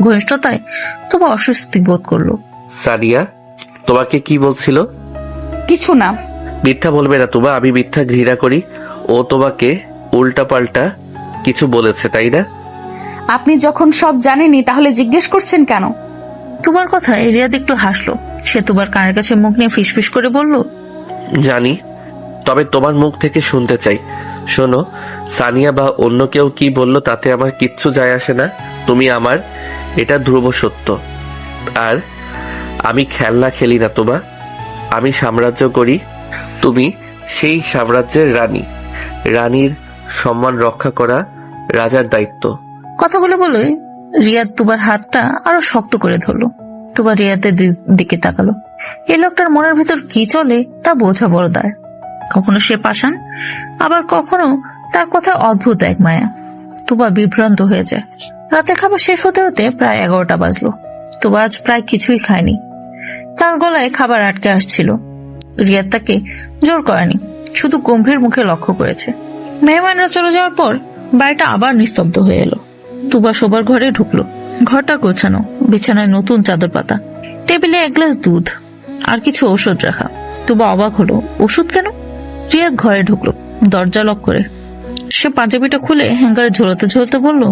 ঘনিষ্ঠতায় তুবা অস্বস্তি বোধ করলো। সানিয়া তোমাকে কি বলছিল? কিছু না। মিথ্যা বলবে না তুবা, আমি মিথ্যা ঘৃণা করি। ও তোমাকে উল্টাপাল্টা কিছু বলেছে, তাই না? আপনি যখন সব জানেনই তাহলে জিজ্ঞেস করছেন কেন? তুবার কথায় রিয়াদ একটু হাসলো। সে তুবার কানের কাছে মুখ নিয়ে ফিসফিস করে বলল, জানি, তবে তোমার মুখ থেকে শুনতে চাই। শোনো, সানিয়া বা অন্য কেউ কি বললো তাতে আমার কিচ্ছু যায় আসে না। তুমি আমার, এটা ধ্রুব সত্য। আর আমি খেলনা খেলি না তোমা, আমি সাম্রাজ্য করি। তুমি সেই সাম্রাজ্যের রানী। রানীর সম্মান রক্ষা করা রাজার দায়িত্ব। কথাগুলো বলে রিয়াদ তুবার হাতটা আরো শক্ত করে ধরলো। তুবা রিয়াদের দিকে তাকালো। এই লোকটার মনের ভিতর কি চলে তা বোঝা বড় দায়। কখনো সে পাষাণ, আবার কখনো তার কথায় অদ্ভুত এক মায়া। তুবা বিভ্রান্ত হয়ে যায়। রাতের খাবার শেষ হতে হতে প্রায় 11টা বাজলো। তুবা আজ প্রায় কিছুই খায়নি। তার গলায় খাবার আটকে আসছিল। রিয়াদ তাকে জোর করেনি, শুধু গম্ভীর মুখে লক্ষ্য করেছে। মেহমানরা চলে যাওয়ার পর বাড়িটা আবার নিস্তব্ধ হয়ে এলো। তুবা শোবার ঘরে ঢুকলো। ঘরটা গোছানো, বিছানায় নতুন চাদর পাতা, টেবিলে এক গ্লাস দুধ আর কিছু ওষুধ রাখা। তুবা অবাক হলো, ওষুধ কেন? রিয়াদ ঘরে ঢুকলো, দরজা লক করে। সে পাঞ্জাবিটা খুলে হ্যাঙ্গারে ঝোলাতে ঝোলাতে বলল,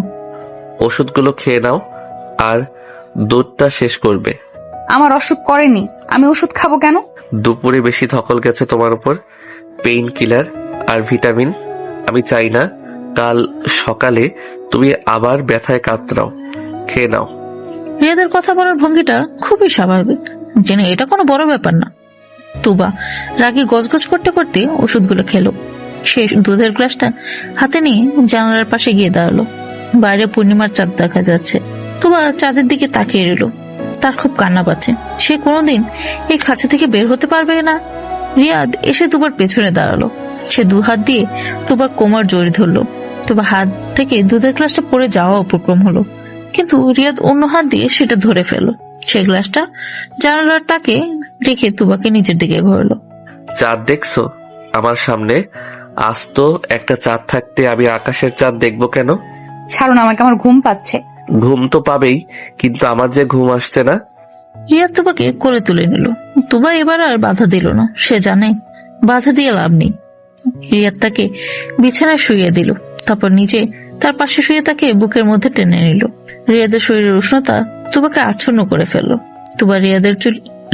ওষুধগুলো খেয়ে নাও আর দুধটা শেষ করবে। আমার অসুখ করেনি, আমি ওষুধ খাবো কেন? দুপুরে বেশি ধকল গেছে তোমার উপর, পেইন কিলার আর ভিটামিন। আমি চাই না কাল সকালে তুমি আবার ব্যথায় কাতরাও। খেয়ে নাও। রিয়াদের কথা বলার ভঙ্গিটা খুবই স্বাভাবিক, জেনে এটা কোনো বড় ব্যাপার না। তুবা রাগে গজগজ করতে করতে ওষুধগুলো খেলো। সে দুধের গ্লাসটা হাতে নিয়ে জানালার পাশে গিয়ে দাঁড়ালো। বাইরে পূর্ণিমার চাঁদ দেখা যাচ্ছে। তুবা চাঁদের দিকে তাকিয়ে রইল। তার খুব কান্না পাচ্ছে। সে কোনোদিন এই খাঁচা থেকে বের হতে পারবে না। রিয়াদ এসে তুবার পেছনে দাঁড়ালো। সে দু হাত দিয়ে তুবার কোমর জড়িয়ে ধরলো। তুবা হাত থেকে দুধের গ্লাসটা পড়ে যাওয়া উপক্রম হলো, কিন্তু রিয়াদ অন্য হাত দিয়ে সেটা ধরে ফেললো। সেই গ্লাসটা জানালার তাকে রেখে তুবাকে নিজের দিকে ঘোরালো। চাঁদ দেখছো আমার সামনে? আস্ত একটা চাঁদ থাকতে আমি আকাশের চাঁদ দেখবো কেন? ছাড়ুন আমাকে, আমার ঘুম পাচ্ছে। ঘুম তো পাবেই, কিন্তু আমার যে ঘুম আসছে না। রিয়াদ তুবাকে কোলে তুলে নিল। তুবা এবার আর বাধা দিল না। সে জানে বাধা দিয়ে লাভ নেই। রিয়াদ তাকে বিছানায় শুইয়ে দিল, তারপর নিচে তার পাশে শুয়ে তাকে বুকের মধ্যে টেনে নিল। রিয়াদের শরীরের উষ্ণতা তুবাকে আচ্ছন্ন করে ফেললো।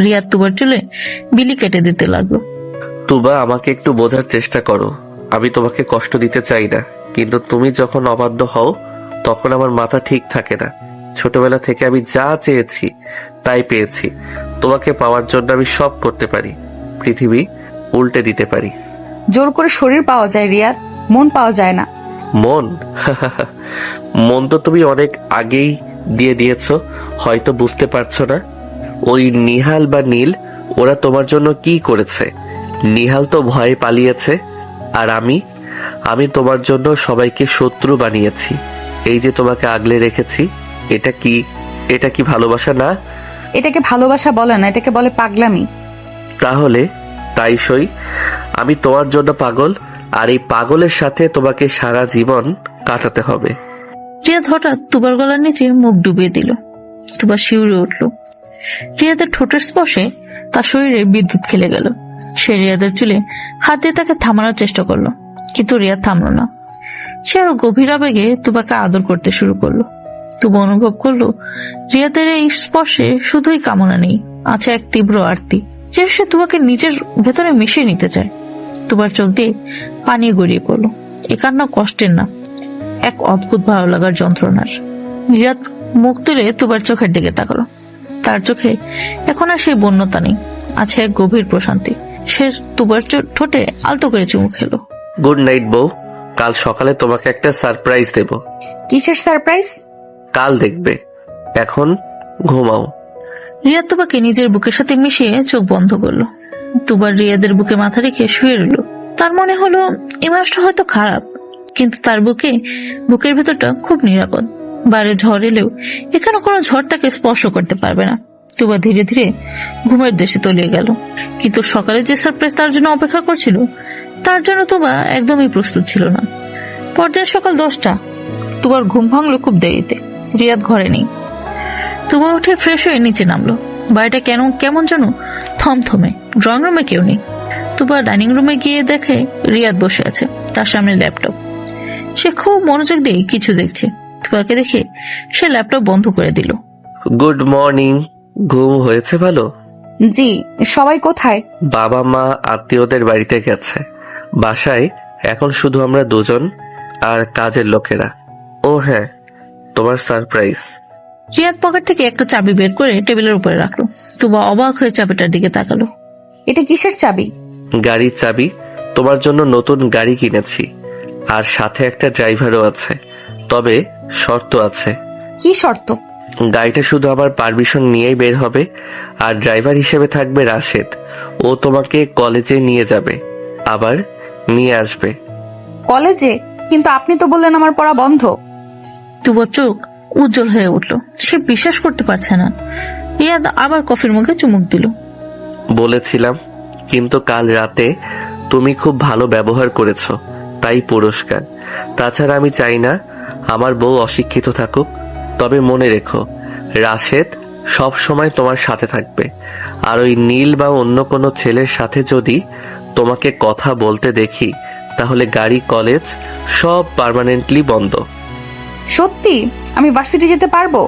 রিয়াদ তুবার চুলে বিলি কেটে দিতে লাগলো। তুবা, আমাকে একটু বোঝার চেষ্টা করো। আমি তোমাকে কষ্ট দিতে চাই না, কিন্তু তুমি যখন অবাধ্য হও তখন আমার মাথা ঠিক থাকে না। ছোটবেলা থেকে আমি যা চেয়েছি তাই পেয়েছি। তোমাকে পাওয়ার জন্য আমি সব করতে পারি, পৃথিবী উল্টে দিতে পারি। জোর করে শরীর পাওয়া যায় রিয়াদ, মন পাওয়া যায় না। মন? মন তো তুমি অনেক আগেই দিয়ে দিয়েছো, হয়তো বুঝতে পারছো না। ওই নিহাল বা নীল, ওরা তোমার জন্য কি করেছে? নিহাল তো ভয়ে পালিয়েছে, আর আমি তোমার জন্য সবাইকে শত্রু বানিয়েছি। এই যে তোমাকে আগলে রেখেছি, এটা কি ভালোবাসা না? এটাকে ভালোবাসা বলে না, এটাকে বলে পাগলামি। তাহলে তাই সই, আমি তোমার জন্য পাগল, আর এই পাগলের সাথে তোমাকে সারা জীবন কাটাতে হবে। রিয়াদ হঠাৎ তুবার গলার নিচে মুখ ডুবিয়ে দিল। তুবা শিউরে উঠল। রিয়াদের ঠোঁটের স্পর্শে তার শরীরে বিদ্যুৎ খেলে গেল। সে রিয়াদের চুলে হাত দিয়ে তাকে থামানোর চেষ্টা করলো, কিন্তু রিয়াদ থামলো না। সে আরো গভীর আবেগে তুবাকে আদর করতে শুরু করলো। তুবা অনুভব করলো রিয়াদের এই স্পর্শে শুধুই কামনা নেই, আছে এক তীব্র আরতি, যে সে তুবাকে নিজের ভেতরে মিশিয়ে নিতে চায়। তুবার চোখ দিয়ে পানি গড়িয়ে পড়লো। এ কান্না কষ্টের না, এক অদ্ভুত ভালো লাগার যন্ত্রণার। রিয়াদ মুখ তুলে তুবার চোখের দিকে তাকালো। তার চোখে এখন আর সেই বন্যতা নেই, আছে এক গভীর প্রশান্তি। সে তুবার ঠোঁটে আলতো করে চুমু খেলো। গুড নাইট বউ, কাল সকালে তোমাকে একটা সারপ্রাইজ দেব। কিসের সারপ্রাইজ? কাল দেখবে, এখন ঘুমাও। রিয়াদ তুবাকে নিজের বুকের সাথে মিশিয়ে চোখ বন্ধ করলো। তুবার রিয়াদের বুকে মাথা রেখে শুয়ে রইল। তার মনে হলো এই মানুষটা হয়তো খারাপ, কিন্তু তার বুকের ভেতরটা খুব নিরাপদ। বাইরে ঝড় এলেও এখানে কোনো ঝড় তাকে স্পর্শ করতে পারবে না। তুবা ধীরে ধীরে ঘুমের দেশে তলিয়ে গেল। কিন্তু সকালে যে সারপ্রাইজ তার জন্য অপেক্ষা করছিল তার জন্য তুবা একদমই প্রস্তুত ছিল না। পরদিন সকাল 10টা। তুবার ঘুম ভাঙলো খুব দেরিতে। রিয়াদ ঘরে নেই। তুবা উঠে ফ্রেশ হয়ে নিচে নামলো। বাড়িটা কেমন যেন থমথমে। ড্রয়িং রুমে কেউ নেই। তুবা ডাইনিং রুমে গিয়ে দেখে রিয়াদ বসে আছে, তার সামনে ল্যাপটপ। সে খুব মনোযোগ দিয়ে কিছু দেখছে। তুবাকে দেখে সে ল্যাপটপ বন্ধ করে দিল। Good morning. ঘুম হয়েছে ভালো? জি। সবাই কোথায়? বাবা মা আত্মীয়দের বাড়িতে গেছে। বাসায় এখন শুধু আমরা দুজন আর কাজের লোকেরা। ও হ্যাঁ, তোমার সারপ্রাইজ। রিয়াদ পকেট থেকে একটা চাবি বের করে টেবিলের উপরে রাখলো। তুবা অবাক হয়ে চাবিটার দিকে তাকালো। এটা কিসের চাবি? গাড়ির চাবি। তোমার জন্য নতুন গাড়ি কিনেছি, আর সাথে একটা ড্রাইভারও আছে। তবে শর্ত আছে। কি শর্ত? গাড়িটা শুধু আমার পারমিশন নিয়েই বের হবে, আর ড্রাইভার হিসেবে থাকবে রাশেদ। ও তোমাকে কলেজে নিয়ে যাবে, আবার নিয়ে আসবে। কলেজে? কিন্তু আপনি তো বললেন আমার পড়া বন্ধ। তুবার চোখ উজ্জ্বল হয়ে উঠলো। সে বিশ্বাস করতে পারছে না। রিয়াদ আবার কফির মুখে চুমুক দিল। বলেছিলাম, কিন্তু কাল রাতে তুমি খুব ভালো ব্যবহার করেছো, তাই পুরস্কার। তাছাড়া আমি চাই না আমার বউ অশিক্ষিত থাকুক। তবে মনে রেখো, রাশেদ সব সময় তোমার সাথে থাকবে। আর ওই নীল বা অন্য কোনো ছেলের সাথে যদি তোমাকে কথা বলতে দেখি, তাহলে গাড়ি, কলেজ সব পার্মানেন্টলি বন্ধ। সত্যি? আমি ভার্সিটি যেতে পারবো?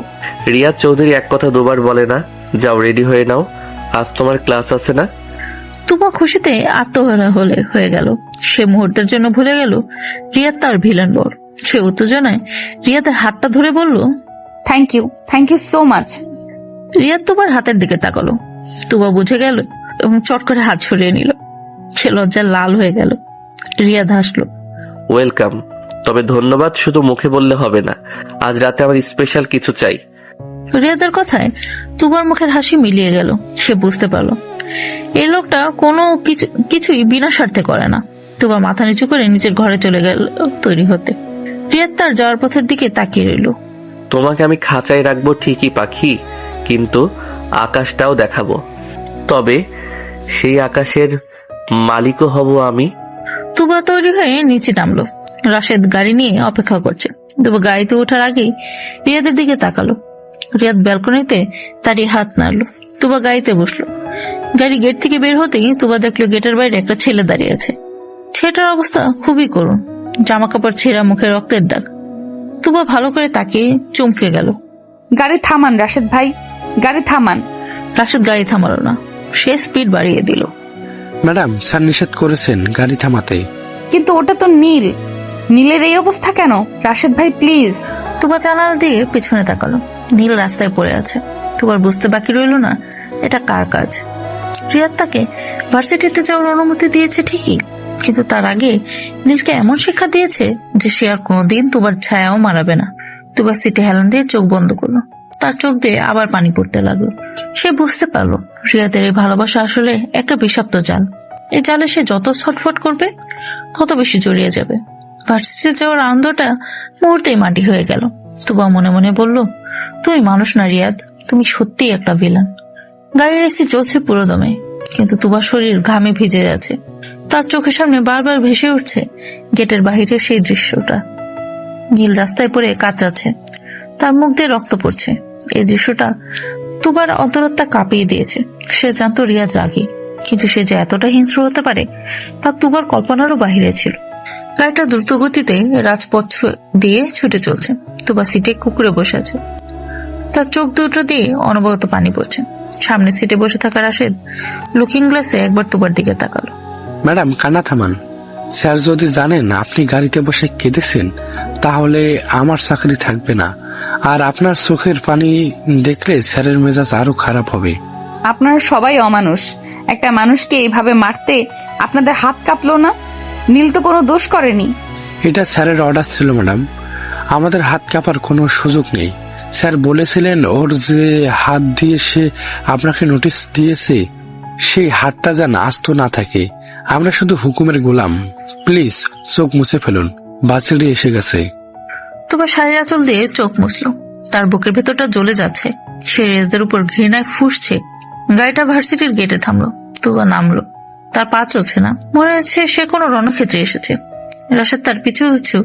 রিয়াদ চৌধুরী এক কথা দুবার বলে না। যাও, রেডি হয়ে নাও, আজ তোমার ক্লাস আছে না? তুবা খুশিতে আত্মহারা হয়ে গেল। সে মুহূর্তের জন্য ভুলে গেল রিয়াদ তার ভিলেন বর। সে উত্তেজনায় রিয়াদের হাতটা ধরে বলল, thank you so much. Riyad তুবার হাতের দিকে তাকালো। তুবা বুঝে গেল এবং চট করে হাত সরিয়ে নিল। সে লজ্জায় লাল হয়ে গেল। রিয়াদ হাসলো। ওয়েলকাম। তবে ধন্যবাদ শুধু মুখে বললে হবে না, আজ রাতে আমার স্পেশাল কিছু চাই। রিয়াদের কথায় তুবার মুখের হাসি মিলিয়ে গেল। সে বুঝতে পারলো এই লোকটা কোনো কিছুই বিনা স্বার্থে করে না। তুবা মাথা নিচু করে নিজের ঘরে চলে গেল তৈরি হতে। রিয়াদ তার যাওয়ার পথের দিকে তাকিয়ে রইল। তোমাকে আমি খাঁচায় রাখবো ঠিকই পাখি, কিন্তু আকাশটাও দেখাবো। তবে সেই আকাশের মালিকও হব আমি। তুবা তৈরি হয়ে নিচে নামলো। রাশেদ গাড়ি নিয়ে অপেক্ষা করছে। তুবা গাড়িতে ওঠার আগেই রিয়াদের দিকে তাকালো। রিয়াদ ব্যালকনিতে দাঁড়িয়ে হাত নাড়লো। তুবা গাড়িতে বসলো। গাড়ি গেট থেকে বের হতেই তুবা দেখলো গেটের বাইরে একটা ছেলে দাঁড়িয়ে আছে। ছেলেটার অবস্থা খুবই করুণ, জামা কাপড় ছেঁড়া, মুখে রক্তের দাগ। তুবা ভালো করে তাকিয়ে চমকে গেল। গাড়ি থামান রাশেদ ভাই, গাড়ি থামান। রাশেদ গাড়ি থামালো না, সে স্পিড বাড়িয়ে দিল। ম্যাডাম, স্যার নিষেধ করেছেন গাড়ি থামাতে। কিন্তু ওটা তো নীল। নীলের এই অবস্থা কেন? রাশেদ ভাই প্লিজ। তুবা জানালা দিয়ে পেছনে তাকালো। নীল রাস্তায় পড়ে আছে। তুবার বুঝতে বাকি রইল না এটা কার কাজ। রিয়াদ তাকে ভার্সিটিতে যাওয়ার অনুমতি দিয়েছে ঠিকই, কিন্তু তার আগে নীলকে এমন শিক্ষা দিয়েছে যে সে আর কোনোদিন তুবার ছায়াও মারাবে না। তুবার সিটে হেলান দিয়ে চোখ বন্ধ করলো। তার চোখ দিয়ে আবার পানি পড়তে লাগলো। সে বুঝতে পারলো রিয়াদের এই ভালোবাসা আসলে একটা বিষাক্ত জাল। এই জালে সে যত ছটফট করবে তত বেশি জড়িয়ে যাবে। ভার্সিটিতে যাওয়ার আনন্দটা মুহূর্তেই মাটি হয়ে গেল। তুবা মনে মনে বলল, তুমি মানুষ না রিয়াদ, তুমি সত্যিই একটা ভিলেন। গাড়ির এসি চলছে পুরো দমে, কিন্তু তুবার শরীর ঘামে ভিজে যাচ্ছে। তার চোখের সামনে বারবার ভেসে উঠছে গেটের বাহিরে সেই দৃশ্যটা। নীল রাস্তায় পড়ে কাতরাচ্ছে, তার মুখ দিয়ে রক্ত পড়ছে। এই দৃশ্যটা তুবার অন্তরত্বটা কাঁপিয়ে দিয়েছে। সে জানতো রিয়াদ রাগী, কিন্তু সে যে এতটা হিংস্র হতে পারে তা তুবার কল্পনারও বাহিরে ছিল। গাড়িটা দ্রুত গতিতে রাজপথ দিয়ে ছুটে চলছে। তুবা সিটে কুকুরে বসে আছে। তার চোখ দুটো দিয়ে অনবরত পানি পড়ছে। সামনে সিটে বসে থাকা রাশেদ লুকিং গ্লাসে একবার তুবার দিকে তাকালো। ম্যাডাম, কান্না থামান। স্যার যদি জানেন আপনি গাড়িতে বসে কেঁদেছেন, তাহলে আমার চাকরি থাকবে না। আর আপনার চোখের পানি দেখলে স্যারের মেজাজ আরো খারাপ হবে। আপনারা সবাই অমানুষ। একটা মানুষকে এইভাবে মারতে আপনাদের হাত কাঁপলো না? নীল তো কোনো দোষ করেনি। এটা স্যারের অর্ডার ছিল ম্যাডাম, আমাদের হাত কাঁপার কোনো সুযোগ নেই। স্যার বলেছিলেন ওর যে হাত দিয়ে সে আপনাকে নোটিশ দিয়েছে সেই হাতটা যেন আস্ত না থাকে। আমরা শুধু হুকুমের গোলাম। প্লিজ চোখ মুছে ফেলুন। বাচ্চাটি এসে গেছে। তুবা শাড়ির আঁচল দিয়ে চোখ মুছলো। তার বুকের ভেতরটা জ্বলে যাচ্ছে। সে রিয়াদের উপর ঘৃণায় ফুঁসছে। গাড়িটা ভার্সিটির গেটে থামলো। তুবা নামলো। তার পা চলছে না, মনে হচ্ছে সে কোনো রণক্ষেত্রে এসেছে। রাশেদ তার পিছু পিছু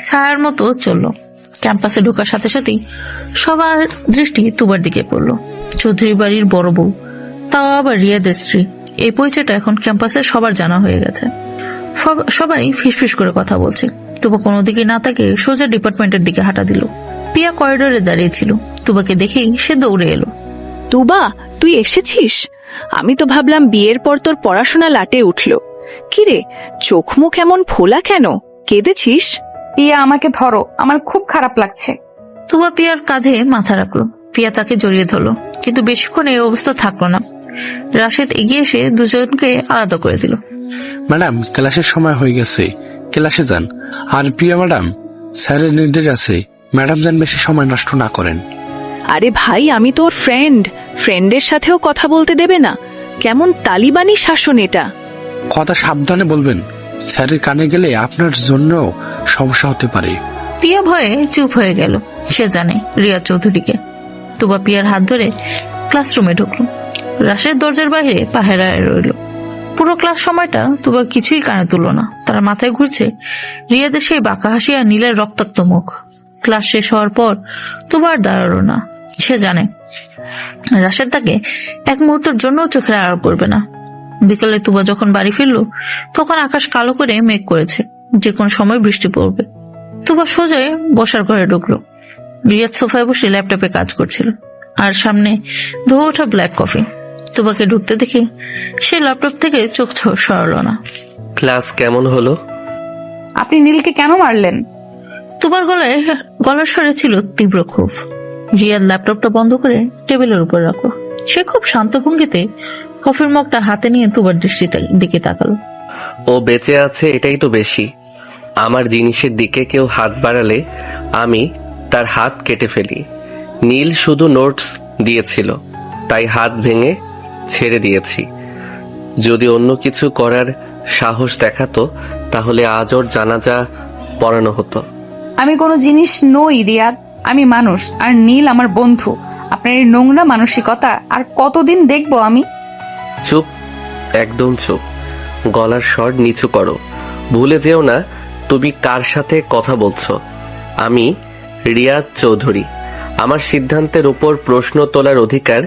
ছায়ার মতো চললো। ক্যাম্পাসে ঢোকার সাথে সাথেই সবার দৃষ্টি তুবার দিকে পড়লো। চৌধুরী বাড়ির বড় বউ, তাও আবার রিয়াদের স্ত্রী। এই পরিচয়টা এখন ক্যাম্পাসের সবার জানা হয়ে গেছে। সবাই ফিসফিস করে কথা বলছে। তুবা কোনো দিকে না তাকে সোজা ডিপার্টমেন্টের দিকে হাঁটা দিল। পিয়া করিডোরে দাঁড়িয়েছিল। তুবাকে দেখেই সে দৌড়ে এলো। তুবা, তুই এসেছিস? আমি তো ভাবলাম বিয়ের পর তোর পড়াশোনা লাটে উঠল। কিরে, চোখ মুখ এমন ফোলা কেন? কেঁদেছিস? পিয়া, আমাকে ধরো, আমার খুব খারাপ লাগছে। তুবা পিয়ার কাঁধে মাথা রাখলো। পিয়া তাকে জড়িয়ে ধরলো, কিন্তু বেশিক্ষণ এই অবস্থা থাকলো না। রাশেদ এগিয়ে এসে দুজনকে আলাদা করে দিল। ম্যাডাম, ক্লাসের সময় হয়ে গেছে, ক্লাসে যান। আর প্রিয়া ম্যাডাম, স্যারের নির্দেশ আছে, ম্যাডাম যেন বেশি সময় নষ্ট না করেন। আরে ভাই, আমি তোর ফ্রেন্ডের সাথেও কথা বলতে দেবে না? কেমন তালিবানি শাসন এটা! কথা সাবধানে বলবেন, স্যারের কানে গেলে আপনার জন্য সমস্যা হতে পারে। পিয়া ভয়ে চুপ হয়ে গেল। সে জানে রিয়া চৌধুরীকে। তুবা পিয়ার হাত ধরে ক্লাসরুমে ঢুকলো। রাশেদ দরজার বাইরে পাহারায় রইল। পুরো ক্লাস সময়টা তুবা কিছুই কানে তুলল না। তার মাথায় ঘুরছে রিয়াদের সেই বাঁকা হাসি আর নীলের রক্তাক্ত মুখ। ক্লাস শেষ হওয়ার পর তুবা আর দাঁড়ালো না। সে জানে রাশেদ তাকে এক মুহূর্তের জন্য চোখের আড়াল করবে না। বিকালে তুবা যখন বাড়ি ফিরলো, তখন আকাশ কালো করে মেঘ করেছে, যে কোনো সময় বৃষ্টি পড়বে। তুবা সোজাই বসার ঘরে ঢুকলো। রিয়াদ সোফায় বসে ল্যাপটপে কাজ করছিল, আর সামনে ধোয়া ওঠা ব্ল্যাক কফি। তুবাকে ঢুকতে দেখে সে ল্যাপটপ থেকে চোখ সরালো না। ক্লাস কেমন হলো? আপনি নীলকে কেন মারলেন? তুবার গলার স্বরে ছিল তীব্র ক্ষোভ। রিয়াদ ল্যাপটপটা বন্ধ করে টেবিলের উপর রাখলো। সে খুব শান্ত ভঙ্গিতে কফির মগটা হাতে নিয়ে তুবার দৃষ্টির দিকে তাকালো। ও বেঁচে আছে, এটাই তো বেশি। আমার জিনিসের দিকে কেউ হাত বাড়ালে আমি তার হাত কেটে ফেলি। নীল শুধু নোটস দিয়েছিল, তাই হাত ভেঙে ছেড়ে দিয়েছি। যদি অন্য কিছু করার সাহস দেখাতো, তাহলে আজ ওর জানাজা পড়ানো হতো। আমি কোনো জিনিস নই রিয়াদ, আমি মানুষ, আর নীল আমার বন্ধু। আপনার এই নোংরা মানসিকতা আর কতদিন দেখবো আমি? চুপ, একদম চুপ। গলার স্বর নিচু করো। ভুলে যেও না তুমি কার সাথে কথা বলছো। আমি রিয়াদ চৌধুরী। আমার সিদ্ধান্তের উপর প্রশ্ন তোলার অধিকার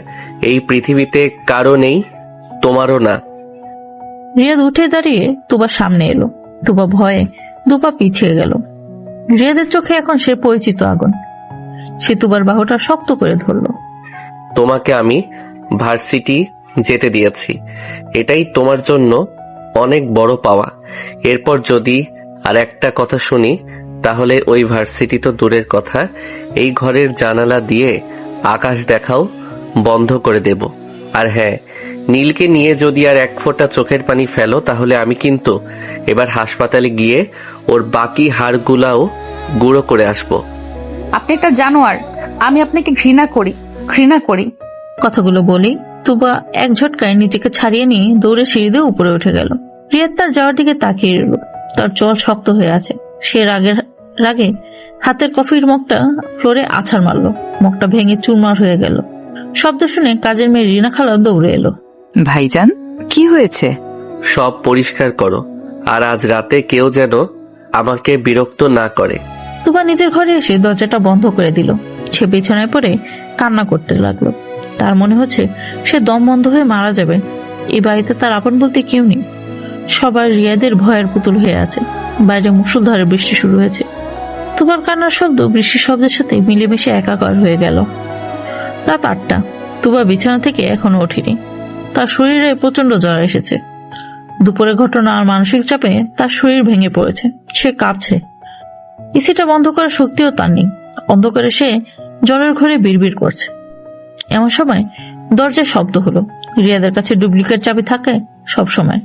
এই পৃথিবীতে কারো নেই, তোমারও না। রিয়াদ উঠে দাঁড়িয়ে তুবার সামনে এলো। তুবা ভয়ে দুপা পিছিয়ে গেল। রিয়াদের চোখে এখন সে পরিচিত আগুন। সে তুবার বাহুটা শক্ত করে ধরল। তোমাকে আমি ভার্সিটি যেতে দিয়েছি, এটাই তোমার জন্য অনেক বড় পাওয়া। এরপর যদি আর একটা কথা শুনি, তাহলে ওই ভার্সিটি তো দূরের কথা, এই ঘরের জানালা দিয়ে আকাশ দেখাও বন্ধ করে দেব। আর হ্যাঁ, নীলকে নিয়ে যদি আর এক ফোঁটা চোখের পানি ফেলো, তাহলে আমি কিন্তু এবার হাসপাতালে গিয়ে ওর বাকি হাড়গুলাও গুঁড়ো করে আসবো। আপনি একটা জানোয়ার। আমি আপনাকে ঘৃণা করি। কথাগুলো বলি তুবা এক ঝটকায় নিজেকে ছাড়িয়ে নিয়ে দৌড়ে সিঁড়ি দিয়ে উপরে উঠে গেল। রিয়াদ তার যাওয়ার দিকে তাকিয়ে রইল। তার চোয়াল শক্ত হয়ে আছে। সে রাগে হাতের কফির মগটা ফ্লোরে আছাড় মারলো। মগটা ভেঙে চুরমার হয়ে গেল। শব্দ শুনে কাজের মেয়ে রিনা খালা দৌড়ে এলো। ভাইজান, কি হয়েছে? সব পরিষ্কার করো, আর আজ রাতে কেউ যেন আমাকে বিরক্ত না করে। তুবা নিজের ঘরে এসে দরজাটা বন্ধ করে দিল। সে বিছানায় পড়ে কান্না করতে লাগলো। তার মনে হচ্ছে সে দম বন্ধ হয়ে মারা যাবে। এই বাড়িতে তার আপন বলতে কেউ নেই। সবাই রিয়াদের ভয়ের পুতুল হয়ে আছে। বাইরে মুষলধারে বৃষ্টি শুরু হয়েছে। তুবার কান্নার শব্দ বৃষ্টির শব্দের সাথে মিলেমিশে একাকার হয়ে গেল। রাত 8টা। তুবা বিছানা থেকে এখনো ওঠেনি। তার শরীরে প্রচন্ড জ্বর এসেছে। দুপুরে ঘটনা আর মানসিক চাপে তার শরীর ভেঙে পড়েছে। সে কাঁপছে। এসিটা বন্ধ করার শক্তিও তার নেই। অন্ধকারে সে জ্বরের ঘরে বিড়বিড় করছে। এমন সময় দরজায় শব্দ হলো। রিয়াদের কাছে ডুপ্লিকেট চাবি থাকে সব সময়।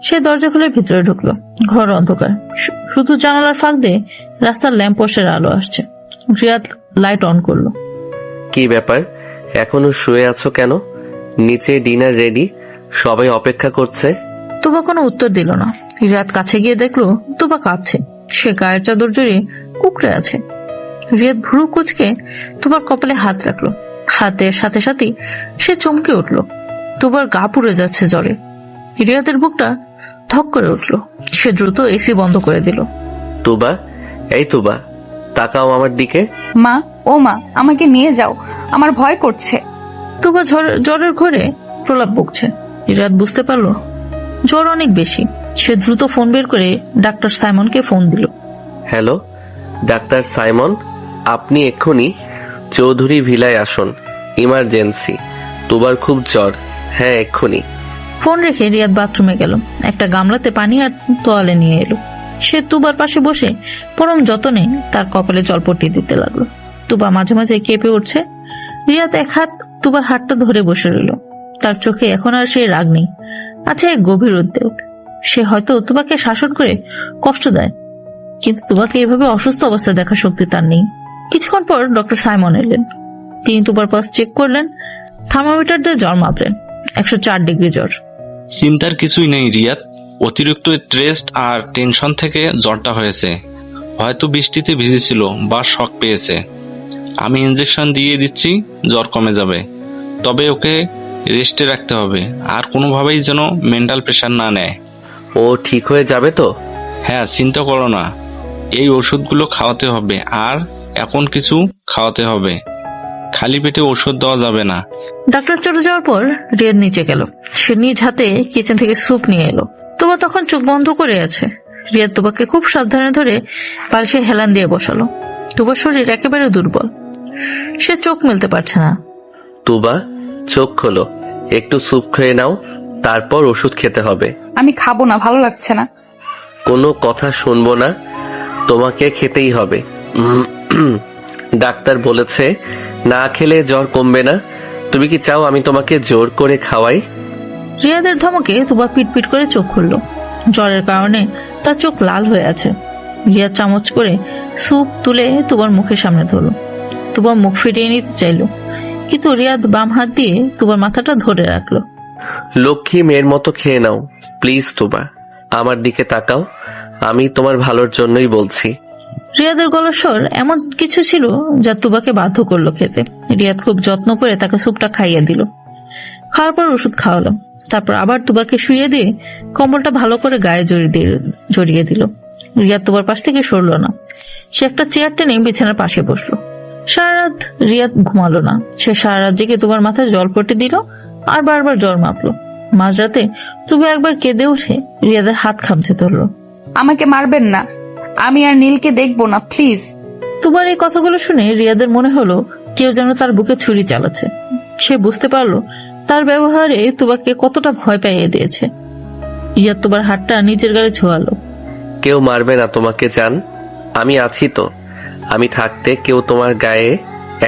সে দরজা খুলে ভিতরে ঢুকলো। ঘর অন্ধকার, শুধু জানালার ফাঁক দিয়ে রাস্তার ল্যাম্প পোস্টের আলো আসছে। রিয়াদ লাইট অন করলো। কি ব্যাপার, এখনো শুয়ে আছো কেন? নিচে ডিনার রেডি, সবাই অপেক্ষা করছে। তুবা কোনো উত্তর দিল না। রিয়াদ কাছে গিয়ে দেখলো তুবা কাঁদছে। সে গায়ের চাদর জড়িয়ে কুকড়ে আছে। রিয়াদ ভুরু কুচকে তুবার কপালে হাত রাখলো। হাতের সাথে সাথে সে চমকে উঠলো। তুবার গা পুড়ে যাচ্ছে জ্বরে। রিয়াদের বুকটা ধক করে উঠলো। সে দ্রুত এসি বন্ধ করে দিল। তুবা, এই তুবা, তাকাও আমার দিকে। মা, ও মা, আমাকে নিয়ে যাও, আমার ভয় করছে। তুবা জ্বরের ঘরে প্রলাপ বকছে। রিয়াদ বুঝতে পারলো জ্বর অনেক বেশি। সে দ্রুত ফোন বের করে ডাক্তার সাইমনকে ফোন দিল। হ্যালো, ডাক্তার সাইমন, আপনি এক্ষুনি চৌধুরী ভিলায় আসুন, ইমার্জেন্সি। তুবার খুব জ্বর। হ্যাঁ, এক্ষুনি। ফোন রেখে রিয়াদ বাথরুমে গেল। একটা গামলাতে পানি আর তোয়ালে নিয়ে এলো। সে তুবার পাশে বসে পরম যতনে তার কপালে জলপট্টি দিতে লাগলো। তুবা মাঝে মাঝে কেঁপে উঠছে। রিয়াদ এক হাত তুবার হাতটা ধরে বসে রইল। তার চোখে এখন আর সে রাগ নেই, আছে এক গভীর উদ্বেগ। সে হয়তো তুবাকে শাসন করে কষ্ট দেয়, কিন্তু তুবাকে এভাবে অসুস্থ অবস্থায় দেখার শক্তি তার নেই। কিছুক্ষণ পর ডক্টর সাইমন এলেন। তিনি তুবার পাস চেক করলেন, থার্মোমিটার দিয়ে জ্বর মাপলেন। 104 ডিগ্রি জ্বর। চিন্তার কিছুই নেই রিয়াদ, অতিরিক্ত স্ট্রেস আর টেনশন থেকে জ্বরটা হয়েছে। হয়তো বৃষ্টিতে ভিজেছিল বা শক পেয়েছে। আমি ইনজেকশন দিয়ে দিচ্ছি, জ্বর কমে যাবে। তবে ওকে রেস্টে রাখতে হবে, আর কোনোভাবেই যেন মেন্টাল প্রেশার না নেয়। ও ঠিক হয়ে যাবে তো? হ্যাঁ, চিন্তা করো না। এই ওষুধগুলো খাওয়াতে হবে, আর এখন কিছু খাওয়াতে হবে। খালি পেটে ওষুধ দেওয়া যাবে না। ডাক্তার চলে যাওয়ার পর রিয়াদ নিচে গেল। সে নিজ হাতে কিচেন থেকে স্যুপ নিয়ে এলো। তুবা তখন চোখ বন্ধ করে আছে। রিয়াদ তুবাকে খুব সাবধানে ধরে বালিশে হেলান দিয়ে বসালো। তুবার শরীর একেবারে দুর্বল, সে চোখ মেলতে পারছে না। তুবা, চোখ খোলো, একটু স্যুপ খেয়ে নাও, তারপর ওষুধ খেতে হবে। আমি খাবো না, ভালো লাগছে না। কোনো কথা শুনবো না, তোমাকে খেতেই হবে। ডাক্তার বলেছে না খেলে জ্বর কমবে না। তুমি কি চাও আমি তোমাকে জোর করে খাওয়াই? রিয়াদের ধমকে তুবা পিটপিট করে চোখ খুলল। জ্বরের কারণে তার চোখ লাল হয়ে আছে। রিয়াদ চামচ করে স্যুপ তুলে তুবার মুখের সামনে ধরল। তুবা মুখ ফিরিয়ে নিতে চাইল, কিন্তু রিয়াদ বাম হাত দিয়ে তুবার মাথাটা ধরে রাখলো। লক্ষ্মী মেয়ের মতো খেয়ে নাও প্লিজ। তুবা, আমার দিকে তাকাও, আমি তোমার ভালোর জন্যই বলছি। রিয়াদের গলার স্বর এমন কিছু ছিল যা তুবাকে বাধ্য করলো খেতে। রিয়াদ খুব যত্ন করে তাকে স্যুপটা খাইয়ে দিল। খাওয়ার পর ওষুধ খাওয়ালো। তারপর আবার তুবাকে শুইয়ে দিয়ে কম্বলটা ভালো করে গায়ে জড়িয়ে দিল। রিয়াদ তুবার পাশ থেকে সরলো না। সে একটা চেয়ার টেনে বিছানার পাশে বসলো। সারা রাত রিয়াদ ঘুমালো না। সে সারা রাত জেগে তুবার মাথায় জল পটে দিল আর বারবার জ্বর মাপলো। মাঝরাতে তুবা একবার কেঁদে উঠে রিয়াদের হাত খামচে ধরলো। আমাকে মারবেন না, আমি আর নীলকে দেখবো না, প্লিজ। তুবার এই কথাগুলো শুনে রিয়াদের মনে হলো কেউ যেন তার বুকে ছুরি চালাচ্ছে। সে বুঝতে পারলো তার ব্যবহারে তুবাকে কতটা ভয় পাইয়ে দিয়েছে। রিয়াদ তুবার হাতটা নিজের গালে ছোঁয়ালো। কেউ মারবে না তোমাকে জান, আমি আছি তো। আমি থাকতে কেউ তোমার গায়ে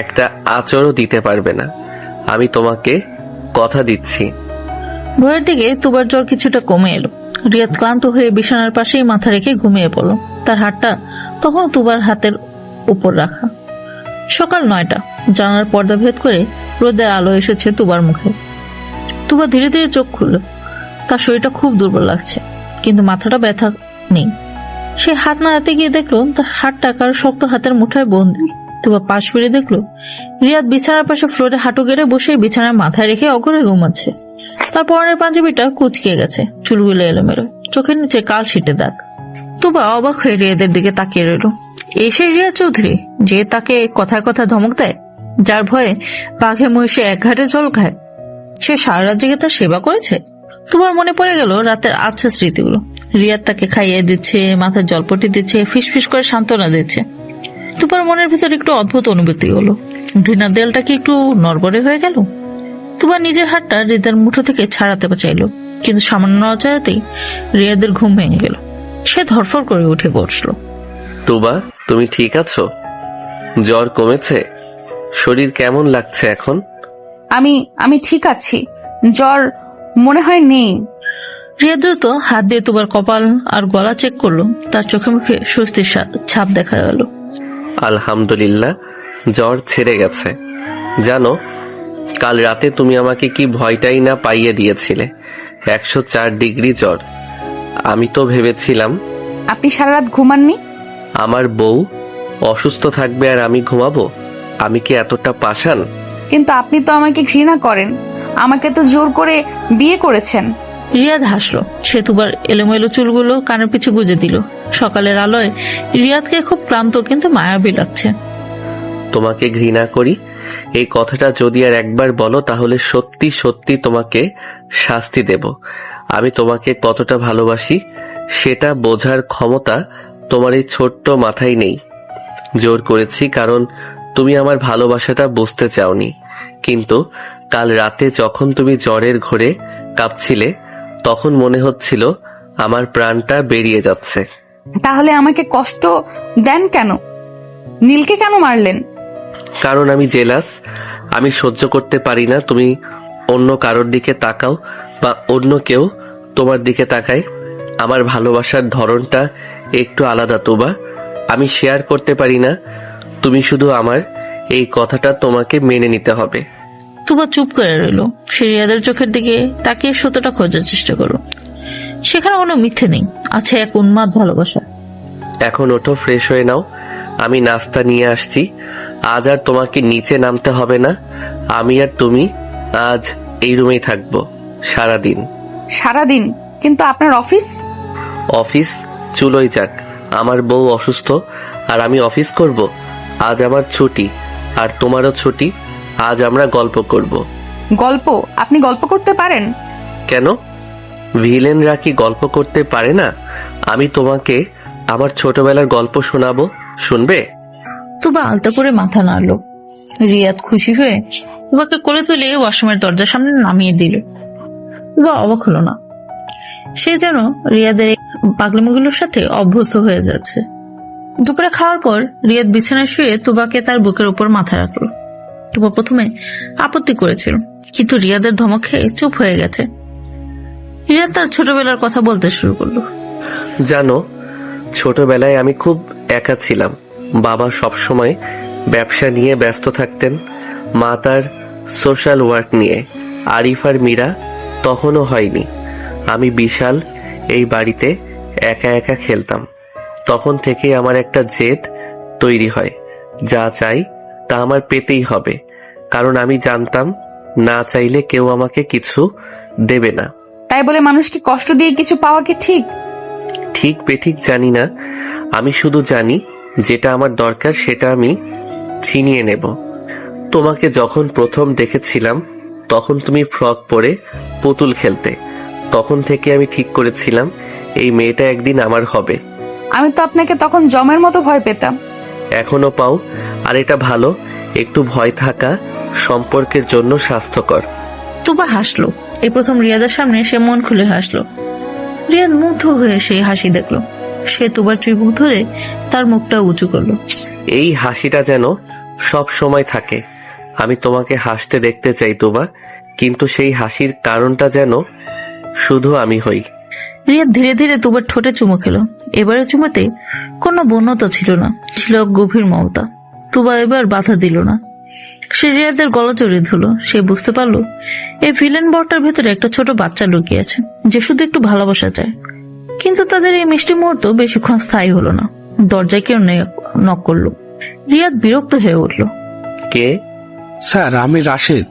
একটা আঁচড়ও দিতে পারবে না, আমি তোমাকে কথা দিচ্ছি। ভোরের দিকে তুবার জ্বর কিছুটা কমে এলো। রিয়াদ ক্লান্ত হয়ে বিছানার পাশেই মাথা রেখে ঘুমিয়ে পড়ল। তার হাতটা তখন তুবার হাতের উপর রাখা। সকাল 9টা। জানালার পর্দা ভেদ করে রোদের আলো এসেছে তুবার মুখে। তুবা ধীরে ধীরে চোখ খুলল। তার শরীরটা খুব দুর্বল লাগছে, কিন্তু মাথাটা ব্যথা নেই। সে হাত নাড়াতে গিয়ে দেখলো তার হাতটা কারো শক্ত হাতের মুঠায় বন্দি। তুবা পাশ ফিরে দেখলো রিয়াদ বিছানার পাশে ফ্লোরে হাঁটু গেড়ে বসে বিছানার মাথায় রেখে অগরে ঘুমাচ্ছে। তার পরনের পাঞ্জাবিটা কুচকে গেছে, চুলগুলো এলোমেলো, চোখের নিচে কাল ছিটে দাগ। তুবা অবাক হয়ে রিয়াদের দিকে তাকিয়ে রইল। এসে রিয়াদ চৌধুরী, যে তাকে কথায় কথায় ধমক দেয়, যার ভয়ে বাঘে মহিষে এক ঘাটে জল খায়, সে সারা রাত জেগে তার সেবা করেছে। তুবার মনে পড়ে গেল রাতের আবছা স্মৃতিগুলো। রিয়াদ তাকে খাইয়ে দিচ্ছে, মাথায় জলপটি দিচ্ছে, ফিসফিস করে সান্ত্বনা দিচ্ছে। তুবার মনের ভিতর একটু অদ্ভুত অনুভূতি হলো। ঘৃণার দেয়ালটা কি একটু নড়বড়ে হয়ে গেল? তুবার নিজের হাতটা রিয়াদের মুঠো থেকে ছাড়াতে চাইল, কিন্তু সামান্য নড়াচড়াতেই রিয়াদের ঘুম ভেঙে গেল। সে ধরফর করে উঠে বসলো। তুবা, তুমি ঠিক আছো? জ্বর কমেছে? শরীর কেমন লাগছে এখন? আমি ঠিক আছি, জ্বর মনে হয় নেই। রিয়া দ্রুত হাত দিয়ে তুবার কপাল আর গলা চেক করলো। তার চোখে মুখে স্বস্তির ছাপ দেখা গেল। আলহামদুলিল্লাহ, জ্বর ছেড়ে গেছে। জানো, কাল রাতে তুমি আমাকে কি ভয়টাই না পাইয়ে দিয়েছিলে। 104 ডিগ্রি জ্বর। আমি তো ভেবেছিলাম। আপনি সারা রাত ঘুমাননি? আমার বউ অসুস্থ থাকবে আর আমি ঘুমাবো? আমি কি এতটা পাষাণ? কিন্তু আপনি তো আমাকে ঘৃণা করেন, আমাকে তো জোর করে বিয়ে করেছেন। রিয়াদ হাসলো। সে তুবার এলোমেলো চুলগুলো কানের পিছু গুজে দিল। সকালের আলোয় রিয়াদকে খুব ক্লান্ত কিন্তু মায়াবী লাগছে। তোমাকে ঘৃণা করি এই কথাটা যদি আর একবার বলো তাহলে সত্যি সত্যি তোমাকে শাস্তি দেব। আমি তোমাকে কতটা ভালোবাসি সেটা বোঝার ক্ষমতা তোমার এই ছোট্ট মাথায় নেই। জোর করেছি কারণ তুমি আমার ভালোবাসাটা বুঝতে চাওনি, কিন্তু কাল রাতে যখন তুমি জ্বরের ঘোরে কাঁপছিলে তখন মনে হচ্ছিল আমার প্রাণটা বেরিয়ে যাচ্ছে। তাহলে আমাকে কষ্ট দেন কেন? নীলকে কেন মারলেন? কারণ আমি জেলাস। আমি সহ্য করতে পারি না তুমি অন্য কারোর দিকে তাকাও বা অন্য কেউ তোমার দিকে তাকায়। আমার ভালোবাসার ধরনটা একটু আলাদা তুবা, আমি শেয়ার করতে পারি না। তুমি শুধু আমার এই কথাটা তোমাকে মেনে নিতে হবে। তুবা চুপ করে রইল। সে রিয়াদের চোখের দিকে তাকিয়ে সত্যটা খোঁজার চেষ্টা করলো। সেখানে কোনো মিথ্যে নেই, আছে এক উন্মাদ ভালোবাসা। এখন ওঠো, ফ্রেশ হয়ে নাও, আমি নাস্তা নিয়ে আসছি। আজ আর তোমাকে নিচে নামতে হবে না। আমি আর তুমি আজ এই রুমেই থাকবো সারাদিন। সারাদিন? কিন্তু আপনার অফিস? অফিস চুলোই যাক, আমার বউ অসুস্থ আর আমি অফিস করব? আজ আমার ছুটি আর তোমারও ছুটি। আজ আমরা গল্প করব। গল্প? আপনি গল্প করতে পারেন? কেন, ভিলেনরা কি গল্প করতে পারে না? আমি তোমাকে আমার ছোটবেলার গল্প শোনাবো, শুনবে? তুবা আলতা করে মাথা নাড়ল। রিয়াদ খুশি হয়ে তুবাকে কোলে তুলে ওয়াশরুমের দরজার সামনে নামিয়ে দিল। তুবা অবাক হলো না। সে যেন রিয়াদের পাগলামিগুলোর সাথে অভ্যস্ত হয়ে যাচ্ছে। দুপুরে খাওয়ার পর রিয়াদ বিছানায় শুয়ে তুবাকে তার বুকের উপর মাথা রাখলো। তুবা প্রথমে আপত্তি করেছিল, কিন্তু রিয়াদের ধমক খেয়ে চুপ হয়ে গেছে। রিয়াদ তার ছোটবেলার কথা বলতে শুরু করলো। জানো, ছোটবেলায় আমি খুব একা ছিলাম। বাবা সবসময় ব্যবসা নিয়ে ব্যস্ত থাকতেন, মা তার সোশ্যাল ওয়ার্ক নিয়ে। আরিফ আর মীরা তখনও হয়নি। আমি বিশাল এই বাড়িতে একা একা খেলতাম। তখন থেকেই আমার একটা জেদ তৈরি হয়, যা চাই তা আমার পেতেই হবে। কারণ আমি জানতাম না চাইলে কেউ আমাকে কিছু দেবে না। তাই বলে মানুষকে কষ্ট দিয়ে কিছু পাওয়া কি ঠিক? ঠিক বেঠিক জানি না, আমি শুধু জানি যেটা আমার দরকার সেটা আমি ছিনিয়ে নেব। তোমাকে যখন প্রথম দেখেছিলাম তখন তুমি ফ্রক পরে পুতুল খেলতে। তখন থেকে আমি ঠিক করেছিলাম এই মেয়েটা একদিন আমার হবে। আমি তো আপনাকে তখন জমের মতো ভয় পেতাম। এখনো পাও, আর এটা ভালো। একটু ভয় থাকা সম্পর্কের জন্য স্বাস্থ্যকর। তুবা হাসলো। এই প্রথম রিয়াদের সামনে সে মন খুলে হাসলো। রিয়াদ মুগ্ধ হয়ে সেই হাসি দেখলো। সে তুবার চুইবুক ধরে তার মুখটা উঁচু করলো। এই হাসিটা যেন সব সময় থাকে। আমি তোমাকে হাসতে দেখতে চাই তুবা, কিন্তু সেই হাসির কারণটা যেন শুধু আমি হই। রিয়াদ ধীরে ধীরে তুবার ঠোঁটে চুমু খেলো। এবারে চুমুতে কোনো বন্যতা ছিল না, ছিল গভীর মমতা। তুবা এবার বাধা দিল না। সে রিয়াদের গলা জড়িয়ে ধরলো। সে বুঝতে পারলো এই ভিলেন বরটার ভেতরে একটা ছোট বাচ্চা লুকিয়ে আছে, যে শুধু একটু ভালোবাসা চায়। কিন্তু তাদের এই মিষ্টি মুহূর্ত বেশিক্ষণ স্থায়ী হলো না। দরজায় কেউ নক করলো। রিয়াদ বিরক্ত হয়ে উঠল। কে? স্যার, আমি রাশেদ।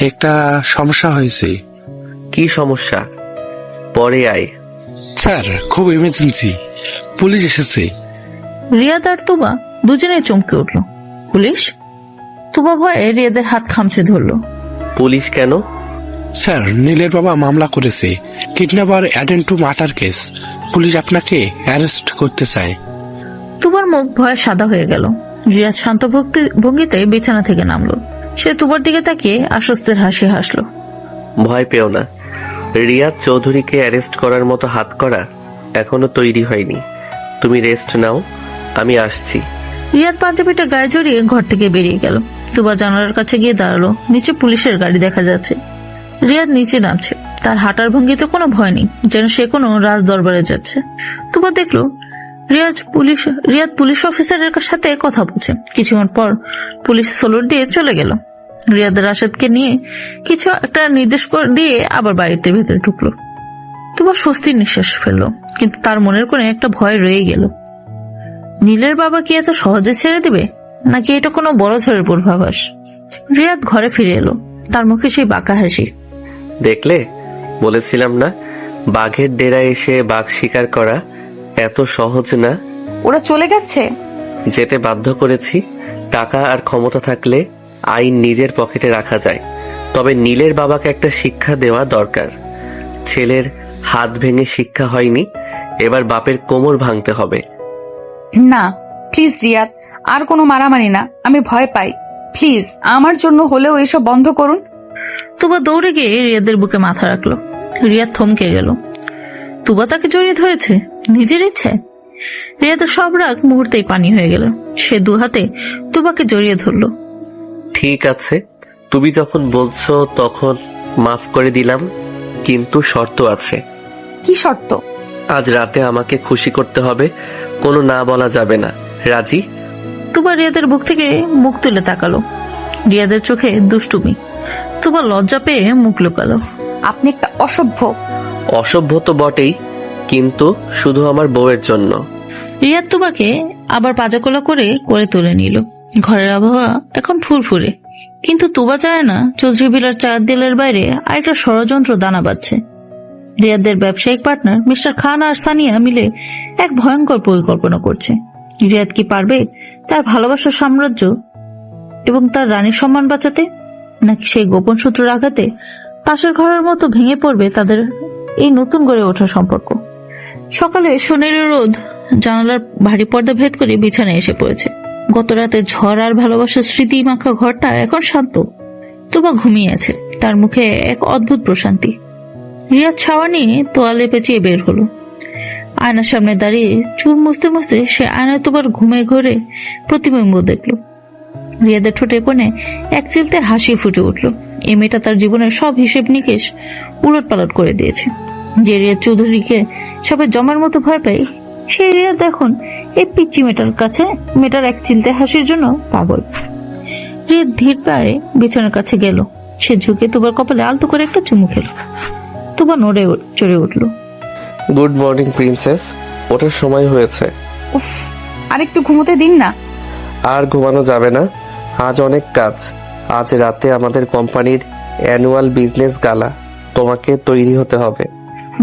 একটা সমস্যা হয়েছে। কি সমস্যা? পরে আয়। স্যার, খুব ইমার্জেন্সি, পুলিশ এসেছে। রিয়াদ আর তুবা দুজনেই চমকে উঠল। পুলিশ? তুবা ভয়ে রিয়াদের হাত খামচে ধরলো। পুলিশ কেন? স্যার, নীলের বাবা মামলা করেছে, kidnapper attend to murder case. Police আপনাকে অ্যারেস্ট করতে চায়। তুবার মুখ ভয়ে সাদা হয়ে গেল। রিয়াদ শান্ত ভঙ্গিতে বিছানা থেকে নামলো। সে তুবার দিকে তাকিয়ে আশ্বস্তের হাসি হাসলো। ভয় পেও না, রিয়াদ চৌধুরীকে অ্যারেস্ট করার মতো হাত করা এখনো তৈরি হয়নি। তুমি রেস্ট নাও, আমি আসছি। রিয়াদ পাঞ্জাবিটা গায়ে জড়িয়ে ঘর থেকে বেরিয়ে গেল। তুবা জানালার কাছে গিয়ে দাঁড়ালো। নিচে পুলিশের গাড়ি দেখা যাচ্ছে। রিয়াদ নিচে নামছে। তার হাঁটার ভঙ্গিতে কোনো ভয় নেই, যেন সে কোনো রাজ দরবারে যাচ্ছে। তুবা দেখলো রিয়াদ পুলিশ অফিসারের সাথে কথা বলছে। কিছুক্ষণ পর পুলিশ সলুট দিয়ে চলে গেল। রিয়াদ রাশেদকে নিয়ে কিছু একটা নির্দেশ দিয়ে আবার বাড়িতে ভেতরে ঢুকলো। তুবা স্বস্তির নিঃশ্বাস ফেললো, কিন্তু তার মনের কোণে একটা ভয় রয়ে গেল। নীলের বাবা কি এত সহজে ছেড়ে দিবে, নাকি এটা কোনো বড় ধরনের পূর্বাভাস? রিয়াদ ঘরে ফিরে এলো, তার মুখে সেই বাঁকা হাসি। দেখলে, বলেছিলাম না বাঘের ডেরায় এসে বাঘ শিকার করা এত সহজ না। ওরা চলে গেছে? যেতে বাধ্য করেছি। টাকা আর ক্ষমতা থাকলে আইন নিজের পকেটে রাখা যায়। তবে নীলের বাবাকে একটা শিক্ষা দেওয়া দরকার। ছেলের হাত ভেঙে শিক্ষা হয়নি, এবার বাপের কোমর ভাঙতে হবে। না প্লিজ রিয়াদ, আর কোনো মারামারি না, আমি ভয় পাই। প্লিজ আমার জন্য হলেও এসব বন্ধ করুন। তুবা দৌড়ে গিয়ে রিয়াদের বুকে মাথা রাখলো। রিয়াদ থমকে গেল। তুবা তাকে জড়িয়ে ধরেছে নিজের ইচ্ছায়। রিয়াদের সব রাগ মুহূর্তেই পানি হয়ে গেল। সে দু হাতে তুবাকে জড়িয়ে ধরলো। ঠিক আছে, তুমি যখন বলছো তখন মাফ করে দিলাম, কিন্তু শর্ত আছে। কি শর্ত? আজ রাতে আমাকে খুশি করতে হবে, কোনো না বলা যাবে না। রাজি? তুবা রিয়াদের বুক থেকে মুখ তুলে তাকালো। রিয়াদের চোখে দুষ্টুমি। তুবা লজ্জা পেয়ে মুখ লুকালো। আপনি একটা অসভ্য। অসভ্য তো বটেই, কিন্তু শুধু আমার বউয়ের জন্য। রিয়াদ তুবাকে আবার পাজাকোলা করে করে তুলে নিল। ঘরের আবহাওয়া এখন ফুরফুরে, কিন্তু তুবা চায় না চৌধুরী বিলার চার দেয়ালের বাইরে আরেকটা ষড়যন্ত্র দানা বাঁধছে। রিয়াদের ব্যবসায়িক পার্টনার মিস্টার খান আর সানিয়া মিলে এক ভয়ঙ্কর পরিকল্পনা করছে। রিয়াদ কি পারবে তার ভালোবাসার সাম্রাজ্য এবং তার রানীর সম্মান বাঁচাতে, নাকি সেই গোপন সূত্র আঘাতে পাশের ঘরের মতো ভেঙে পড়বে তাদের এই নতুন গড়ে ওঠা সম্পর্ক? সকালে সোনেরি রোদ জানালার ভারী পর্দা ভেদ করে বিছানায় এসে পড়েছে। গত রাতে ঝড় আর ভালোবাসার স্মৃতি মাখা ঘরটা এখন শান্ত। তুবা ঘুমিয়ে আছে, তার মুখে এক অদ্ভুত প্রশান্তি। রিয়াদ ছাওয়া নিয়ে তোয়ালে পেঁচিয়ে বের হলো। আয়নার সামনে দাঁড়িয়ে চুল মুছতে মুছতে সে আয়নায় তোবার ঘুমে ঘরে প্রতিবিম্ব দেখলো। রিয়াদের ঠোঁটে কোণে এক চিলতে হাসি ফুটে উঠল। এই মেয়েটা তার জীবনের সব হিসেব নিকেশ উলট পালট করে দিয়েছে। যে রিয়াদ চৌধুরীকে সবাই জমার মতো ভয় পায়, সেই রিয়াদ এখন এই পিচ্চি মেয়েটার কাছে মেয়েটার এক চিলতে হাসির জন্য পাগল। রিয়াদ ধীর পায়ে বিছানার কাছে গেল। সে ঝুঁকে তুবার কপালে আলতো করে একটা চুমু খেল। তুবা নড়ে চড়ে উঠল। গুড মর্নিং প্রিন্সেস, ওঠার সময় হয়েছে। উফ, আর একটু ঘুমোতে দিন না। আর ঘুমানো যাবে না, আজ অনেক কাজ। আজ রাতে আমাদের কোম্পানির অ্যানুয়াল বিজনেস গালা, তোমাকে তৈরি হতে হবে।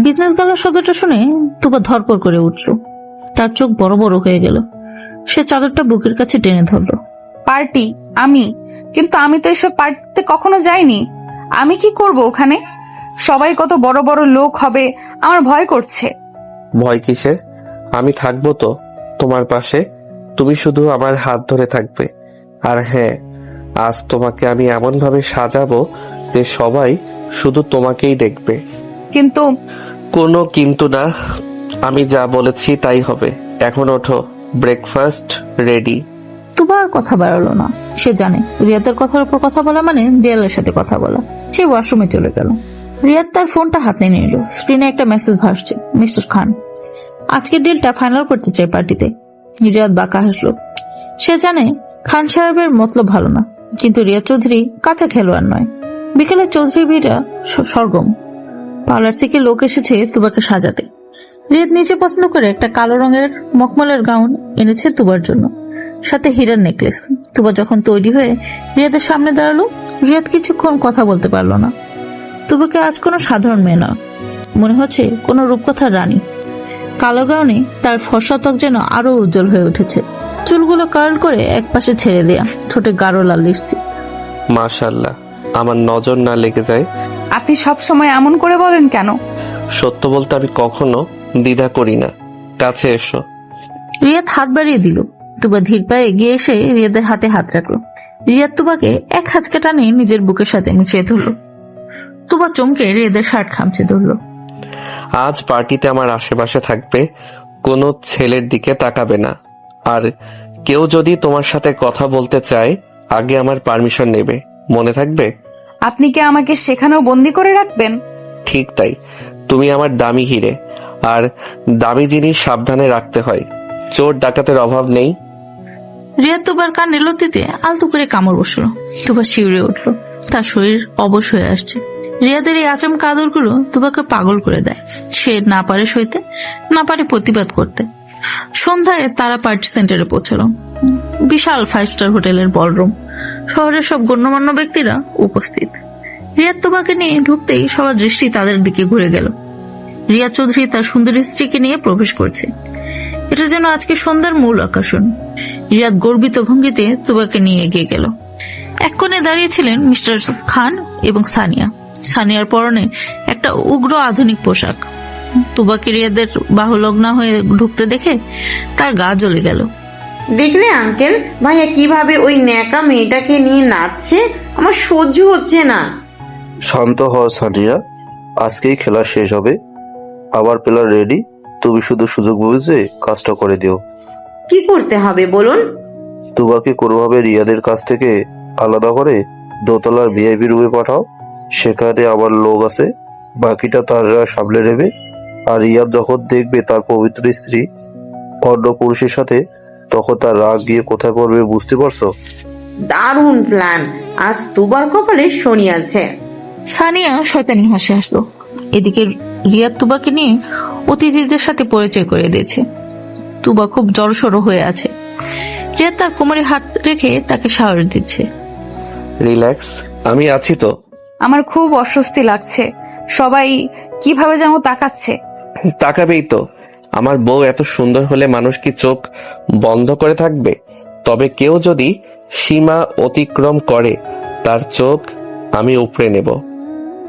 বিজনেস গালার শব্দটা শুনে তুবা ধরপড় করে উঠল। তার চোখ বড় বড় হয়ে গেল। সে চাদরটা বুকের কাছে টেনে ধরল। পার্টি? কিন্তু আমি তো এসব পার্টিতে কখনো যাইনি। আমি কি করব ওখানে? সবাই কত বড় বড় লোক হবে, আমার ভয় করছে। ভয় কিসের? আমি থাকবো তো তোমার পাশে, তুমি শুধু আমার হাত ধরে থাকবে। আর হ্যাঁ, আজ তোমাকে আমি এমন ভাবে সাজাবো যে সবাই শুধু তোমাকেই দেখবে। কিন্তু? কোনো কিন্তু না, আমি যা বলেছি তাই হবে। এখন ওঠো, ব্রেকফাস্ট রেডি। তুবা আর কথা বাড়ালো না। সে জানে রিয়াদের কথার উপর কথা বলা মানে দেয়ালের সাথে কথা বলা। সে ওয়াশরুমে চলে গেল। রিয়াদ তার ফোনটা হাতে নিয়ে নিল। স্ক্রিনে একটা মেসেজ ভাসছে, মিস্টার খান আজকের ডিলটা ফাইনাল করতে চাই পার্টিতে। রিয়াদ বাঁকা হাসলো। সে জানে খান সাহেবের মতলব ভালো না, কিন্তু রিয়াদ চৌধুরী কাঁচা খেলোয়াড় নয়। বিকেলে চৌধুরী ভিড়া সরগম। পার্লার থেকে লোক এসেছে তুবাকে সাজাতে। রিয়াদ নিজে পছন্দ করে একটা কালো রঙের মখমলের গাউন এনেছে তুবার জন্য, সাথে হীরার নেকলেস। তুবা যখন তৈরি হয়ে রিয়াদের সামনে দাঁড়ালো, রিয়াদ কিছুক্ষণ কথা বলতে পারলো না। তুবাকে আজ কোনো সাধারণ মেয়ে না, মনে হচ্ছে কোনো রূপকথার রানী। কালো গাউনে তার ফর্সা ত্বক যেন আরো উজ্জ্বল হয়ে উঠেছে। চুলগুলো কার্ল করে এক পাশে ছেড়ে দেয়া, ঠোঁটে গাঢ় লাল লিপস্টিক। মাশাআল্লাহ, আমার নজর না লেগে যায়। আপনি সব সময় এমন করে বলেন কেন? সত্য বলতে আমি কখনো দ্বিধা করি না। কাছে এসো। রিয়াদ হাত বাড়িয়ে দিল। তুবা ধীর পায়ে এগিয়ে এসে রিয়াদের হাতে হাত রাখলো। রিয়াদ তুবাকে এক হাঁচকা টানে নিজের বুকের সাথে মিশিয়ে ধরলো। তুবা চমকে রিয়াদের শার্ট খামচে ধরলো। আজ পার্টিতে আমার আশেপাশে থাকবে, কোনো ছেলের দিকে তাকাবে না। আর কেউ যদি তোমার সাথে কথা বলতে চায় আগে আমার পারমিশন নেবে, মনে থাকবে? আপনি কি আমাকে সেখানেও বন্দি করে রাখবেন? ঠিক তাই, তুমি আমার দামি হিরে, আর দামি জিনিস সাবধানে রাখতে হয়। চোর ডাকাতের অভাব নেই। রিয়াদ তুবার কানে লতিতে আলতো করে কামড় বসলো। তুবা শিউরে উঠলো। তার শরীর অবশ হয়ে আসছে। রিয়াদের এই আচমকা আদরগুলো তুবাকে পাগল করে দেয়। সে না পারে সইতে, না পারে প্রতিবাদ করতে। সন্ধ্যায় তারা পার্টি সেন্টারে পৌঁছালো। বিশাল 5 স্টার হোটেলের বলরুম, শহরের সব গণ্যমান্য ব্যক্তিরা উপস্থিত। রিয়াদ তুবাকে নিয়ে ঢুকতেই সবার দৃষ্টি তাদের দিকে ঘুরে গেল। রিয়াদ চৌধুরী তার সুন্দরী স্ত্রীকে নিয়ে প্রবেশ করছে। এটা যেন আজকে সন্ধ্যার মূল আকর্ষণ। রিয়াদ গর্বিত ভঙ্গিতে তুবাকে নিয়ে এগিয়ে গেল। এক কোণে দাঁড়িয়েছিলেন মিস্টার খান এবং সানিয়া। সানিয়ার পরনে একটা উগ্র আধুনিক পোশাক। তুবাকে রিয়াদের বাহুলগ্ন হয়ে ঢুকতে দেখে তার গা জ্বলে গেল। দেখলে আঙ্কেল, ভাইয়া কিভাবে ওই ন্যাকা মেয়েটাকে নিয়ে নাচছে, আমার সহ্য হচ্ছে না। শান্ত হও সানিয়া, আজকেই খেলা শেষ হবে, আবার প্লেয়ার রেডি, তুমি শুধু সুযোগ বুঝে কাজটা করে দিও। কি করতে হবে বলুন? তুবাকে কোনোভাবে রিয়াদের কাছ থেকে আলাদা করে দোতলার ভিআইপি রুমে পাঠাও, সেখানে আমার লোক আছে, বাকিটা তারা সামলে নেবে। আর রিয়াদ যখন দেখবে তার পবিত্র স্ত্রী অন্য পুরুষের সাথে, তখন তার রাগ গিয়ে কোথায় পড়বে বুঝতে পারছো? দারুণ প্ল্যান, আজ তুবার কপালে শনি আছে। সানিয়া শয়তানি হাসি হাসলো। এদিকে রিয়াদ তুবাকে নিয়ে অতিথিদের সাথে পরিচয় করে দিয়েছে। তুবা খুব জড়সড় হয়ে আছে। রিয়াদ তার কোমরে হাত রেখে তাকে সাহস দিচ্ছে। রিল্যাক্স, আমি আছি তো। আমার খুব অস্বস্তি লাগছে, সবাই কিভাবে যেন তাকাচ্ছে। তাকাবেই তো, আমার বউ এত সুন্দর হলে মানুষ কি চোখ বন্ধ করে থাকবে? তবে কেউ যদি সীমা অতিক্রম করে তার চোখ আমি উপড়ে নেব।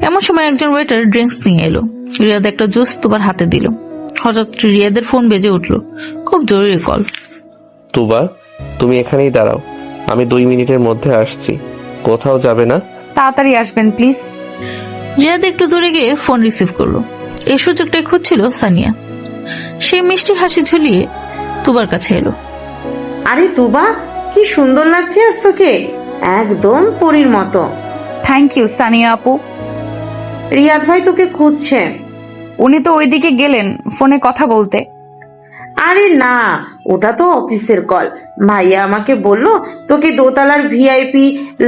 এমন সময় একজন ওয়েটার ড্রিঙ্কস নিয়ে এলো। রিয়াদ একটা জুস তুবার হাতে দিল। হঠাৎ রিয়াদের ফোন বেজে উঠলো। খুব জরুরি কল। তুবা, তুমি এখানেই দাঁড়াও, আমি 2 মিনিটের মধ্যে আসছি, কোথাও যাবে না। তাড়াতাড়ি আসবেন প্লিজ। রিয়াদ একটু দূরে গিয়ে ফোন রিসিভ করলো। এই সুযোগটাই খুঁজছিল সানিয়া। সে মিষ্টি হাসি ঝুলিয়ে তুবার কাছে এলো। আরে তুবা, কি সুন্দর লাগছে আজ তোকে, একদম পরীর মতো। থ্যাংক ইউ সানিয়া আপু। রিয়াদ ভাই তোকে খুঁজছে। উনি তো ওইদিকে গেলেন ফোনে কথা বলতে। আরে না, ওটা তো অফিসের কল। ভাইয়া আমাকে বললো তোকে দোতলার ভিআইপি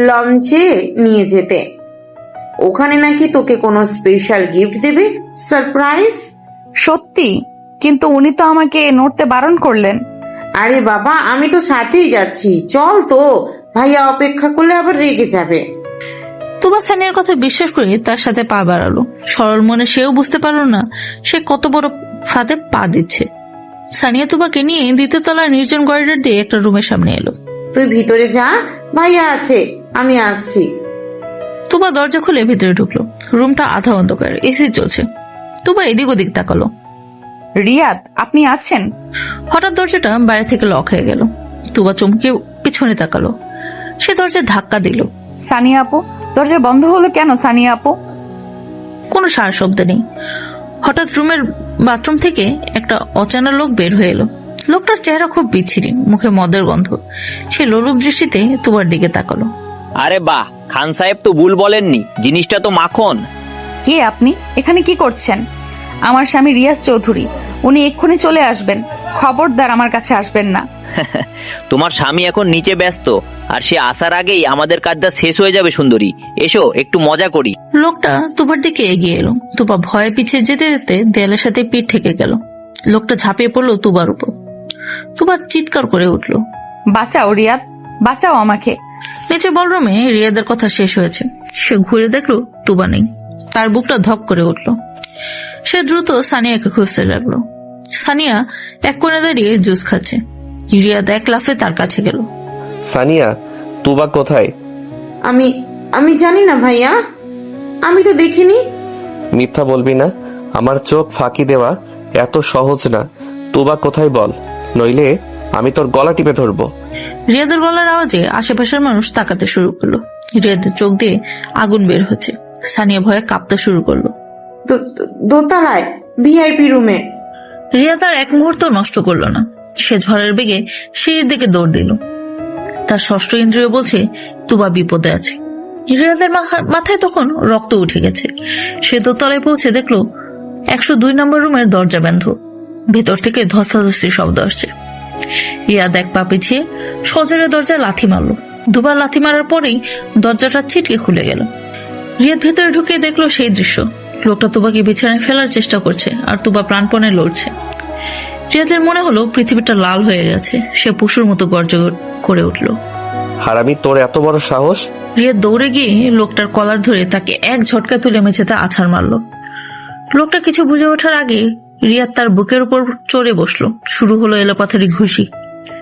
লঞ্চে নিয়ে যেতে, ওখানে নাকি তোকে কোনো স্পেশাল গিফট দেবে, সারপ্রাইজ। সত্যি? কিন্তু উনি তো আমাকে নড়তে বারণ করলেন। আরে বাবা, আমি তো সাথেই যাচ্ছি, চল তো, ভাইয়া অপেক্ষা করলে আবার রেগে যাবে। তুবা সানিয়ার কথা বিশ্বাস করে তার সাথে পা বাড়ালো। সরল মনে সেও বুঝতে পারলো না সে কত বড় ফাঁদে পা দিচ্ছে। সানিয়া তুবাকে নিয়ে 2য় তলার নির্জন করিডর দিয়ে একটা রুমের সামনে এলো। তুই ভিতরে যা, ভাইয়া আছে, আমি আসছি। তুবা দরজা খুলে ভিতরে ঢুকলো। রুমটা আধা অন্ধকার, এসি চলছে। তুবা এদিক ওদিক তাকালো। রিয়াদ, আপনি আছেন? হঠাৎ দরজাটা বাইরে থেকে লক হয়ে গেল। তুবা চমকে পিছনে তাকালো। সে দরজায় ধাক্কা দিল। সানিয়া আপু, দরজা বন্ধ হলো কেন সানিয়া আপু? কোনো সারা শব্দ নেই। হঠাৎ রুমের বাথরুম থেকে একটা অচেনা লোক বের হয়ে এলো। লোকটার চেহারা খুব বিচ্ছিরি, মুখে মদের গন্ধ। সে লোলুপ দৃষ্টিতে তুবার দিকে তাকালো। আরে বাহ, খান সাহেব তো ভুল বলেননি, জিনিসটা তো মাখন। কে আপনি? এখানে কি করছেন? আমার স্বামী রিয়াজ চৌধুরী, উনি এক্ষুনি চলে আসবেন, খবরদার আমার কাছে আসবেন না। তোমার স্বামী এখন নিচে ব্যস্ত, আর সে আসার আগেই আমাদের কাজটা শেষ হয়ে যাবে। সুন্দরী, এসো একটু মজা করি। লোকটা তুবার দিকে এগিয়ে এলো। তুবা ভয়ে পিছিয়ে যেতে যেতে দেয়ালের সাথে পিঠ ঠেকে গেল। লোকটা ঝাঁপিয়ে পড়লো তুবার উপর। তুবা চিৎকার করে উঠলো, বাঁচাও রিয়াদ, বাঁচাও আমাকে। নিচে বলরুমে রিয়াদের কথা শেষ হয়েছে। সে ঘুরে দেখলো তুবা নেই। তার বুকটা ধক করে উঠলো। সে দ্রুত সানিয়াকে খুঁজতে লাগলো। সানিয়া এক কোণে দাঁড়িয়ে জুস খাচ্ছে। রিয়াদ এক লাফে তার কাছে গেল। সানিয়া, তুবা কোথায়? আমি জানি না ভাইয়া, আমি তো দেখিনি। মিথ্যা বলবি না, আমার চোখ ফাঁকি দেওয়া এত সহজ না। তুবা কোথায় বল, নইলে আমি তোর গলা টিপে ধরবো। রিয়াদের গলার আওয়াজে আশেপাশের মানুষ তাকাতে শুরু করলো। রিয়াদের চোখ দিয়ে আগুন বের হচ্ছে। সানিয়া ভয়ে কাঁপতে শুরু করলো। দোতলায় ভিআইপি রুমে। রিয়া তার এক মুহূর্ত নষ্ট করলো না। সে ঝড়ের বেগে সিঁড়ির দিকে দৌড় দিল। তার ষষ্ঠ ইন্দ্রিয় বলছে তুবা বিপদে আছে। রিয়াদের মাথায় তখন রক্ত উঠে গেছে। সে দোতলায় পৌঁছে দেখলো 102 নম্বর রুমের দরজা বন্ধ। ভেতর থেকে ধস্তাধস্তি শব্দ আসছে। রিয়াদ এক পা পিছিয়ে সজোরে দরজা লাথি মারলো। 2বার লাথি মারার পরেই দরজাটা ছিটকে খুলে গেল। রিয়াদ ভেতরে ঢুকে দেখলো সেই দৃশ্য। লোকটা তুবাকে বিছানায় ফেলার চেষ্টা করছে, আর তুবা প্রাণপণে লড়ছে। রিয়াদের মনে হলো পৃথিবীটা লাল হয়ে গেছে। সে পশুর মতো গর্জ করে উঠল। হারামি, তোর এত বড় সাহস! রিয়াদ দৌড়ে গিয়ে লোকটার কলার ধরে তাকে এক ঝটকা তুলে মেঝেতে আছাড় মারলো। লোকটা কিছু বুঝে ওঠার আগে রিয়াদ তার বুকের উপর চড়ে বসলো। শুরু হলো এলোপাথারি ঘুষি।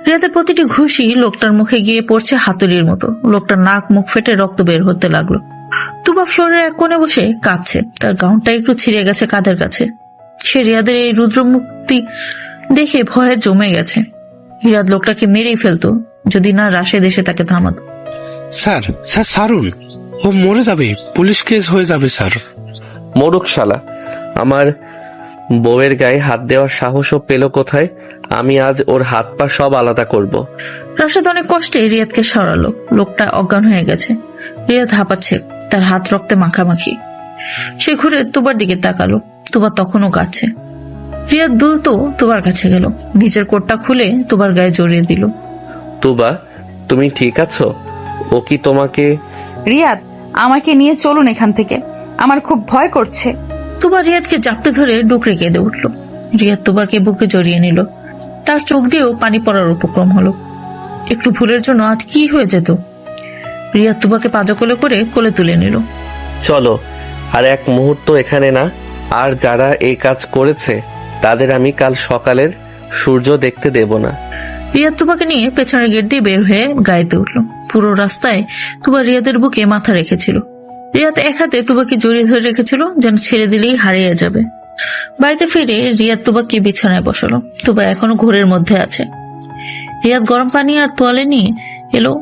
রিয়াদের প্রতিটি ঘুষি লোকটার মুখে গিয়ে পড়ছে হাতুড়ির মতো। লোকটার নাক মুখ ফেটে রক্ত বের হতে লাগলো। তুবা ফ্লোরের এক কোণে বসে কাঁদছে। তার গাউনটা একটু ছিঁড়ে গেছে কাঁধের কাছে। সে রিয়াদের এই রুদ্রমুক্তি দেখে ভয়ে জমে গেছে। রিয়াদ লোকটাকে মেরেই ফেলতো যদি না রাশেদ এসে তাকে থামাতো। স্যার স্যার ছাড়ুন, ও মরে যাবে, পুলিশ কেস হয়ে যাবে স্যার। মরুক শালা! আমার বউয়ের গায়ে হাত দেওয়ার সাহসও পেল কোথায়? আমি আজ ওর হাত পা সব আলাদা করব। রাশেদ অনেক কষ্টে রিয়াদকে সরালো। লোকটা অজ্ঞান হয়ে গেছে। রিয়াদ হাঁপাচ্ছে, তার হাত রক্তে মাখামাখি। সে ঘুরে তুবার দিকে তাকালো। তুবা তখনও কাছে। রিয়াদ দ্রুত তুবার কাছে গেল, নিজের কোটটা খুলে তুবার গায়ে জড়িয়ে দিল। তুবা, তুমি ঠিক আছো? ও কি তোমাকে? রিয়াদ, আমাকে নিয়ে চলুন এখান থেকে, আমার খুব ভয় করছে। তুবা রিয়াদকে জাপটে ধরে ডুকরে কেঁদে উঠল। রিয়াদ তুবাকে বুকে জড়িয়ে নিল। তার চোখ দিয়েও পানি পড়ার উপক্রম হলো। একটু ভুলের জন্য আজ কি হয়ে যেত। রিয়াদ তুবাকে পাজা কোলে করে কোলে তুলে নিল। চলো, আর এক মুহূর্ত এখানে না। আর যারা এই কাজ করেছে তাদের আমি কাল সকালের সূর্য দেখতে দেব না। রিয়াদ তুবাকে নিয়ে পেছনের গেট দিয়ে বের হয়ে গাড়িতে উঠল। পুরো রাস্তায় তুবা রিয়াদের বুকে মাথা রেখেছিল। রিয়াদ এক হাতে তুবাকে জড়িয়ে ধরে রেখেছিল, যেন ছেড়ে দিলেই হারিয়ে যাবে। বাড়িতে ফিরে রিয়াদ তুবাকে বিছানায় বসালো। তুবা এখনো ঘোরের মধ্যে আছে। রিয়াদ গরম পানি আর তোয়ালে নিয়ে এলো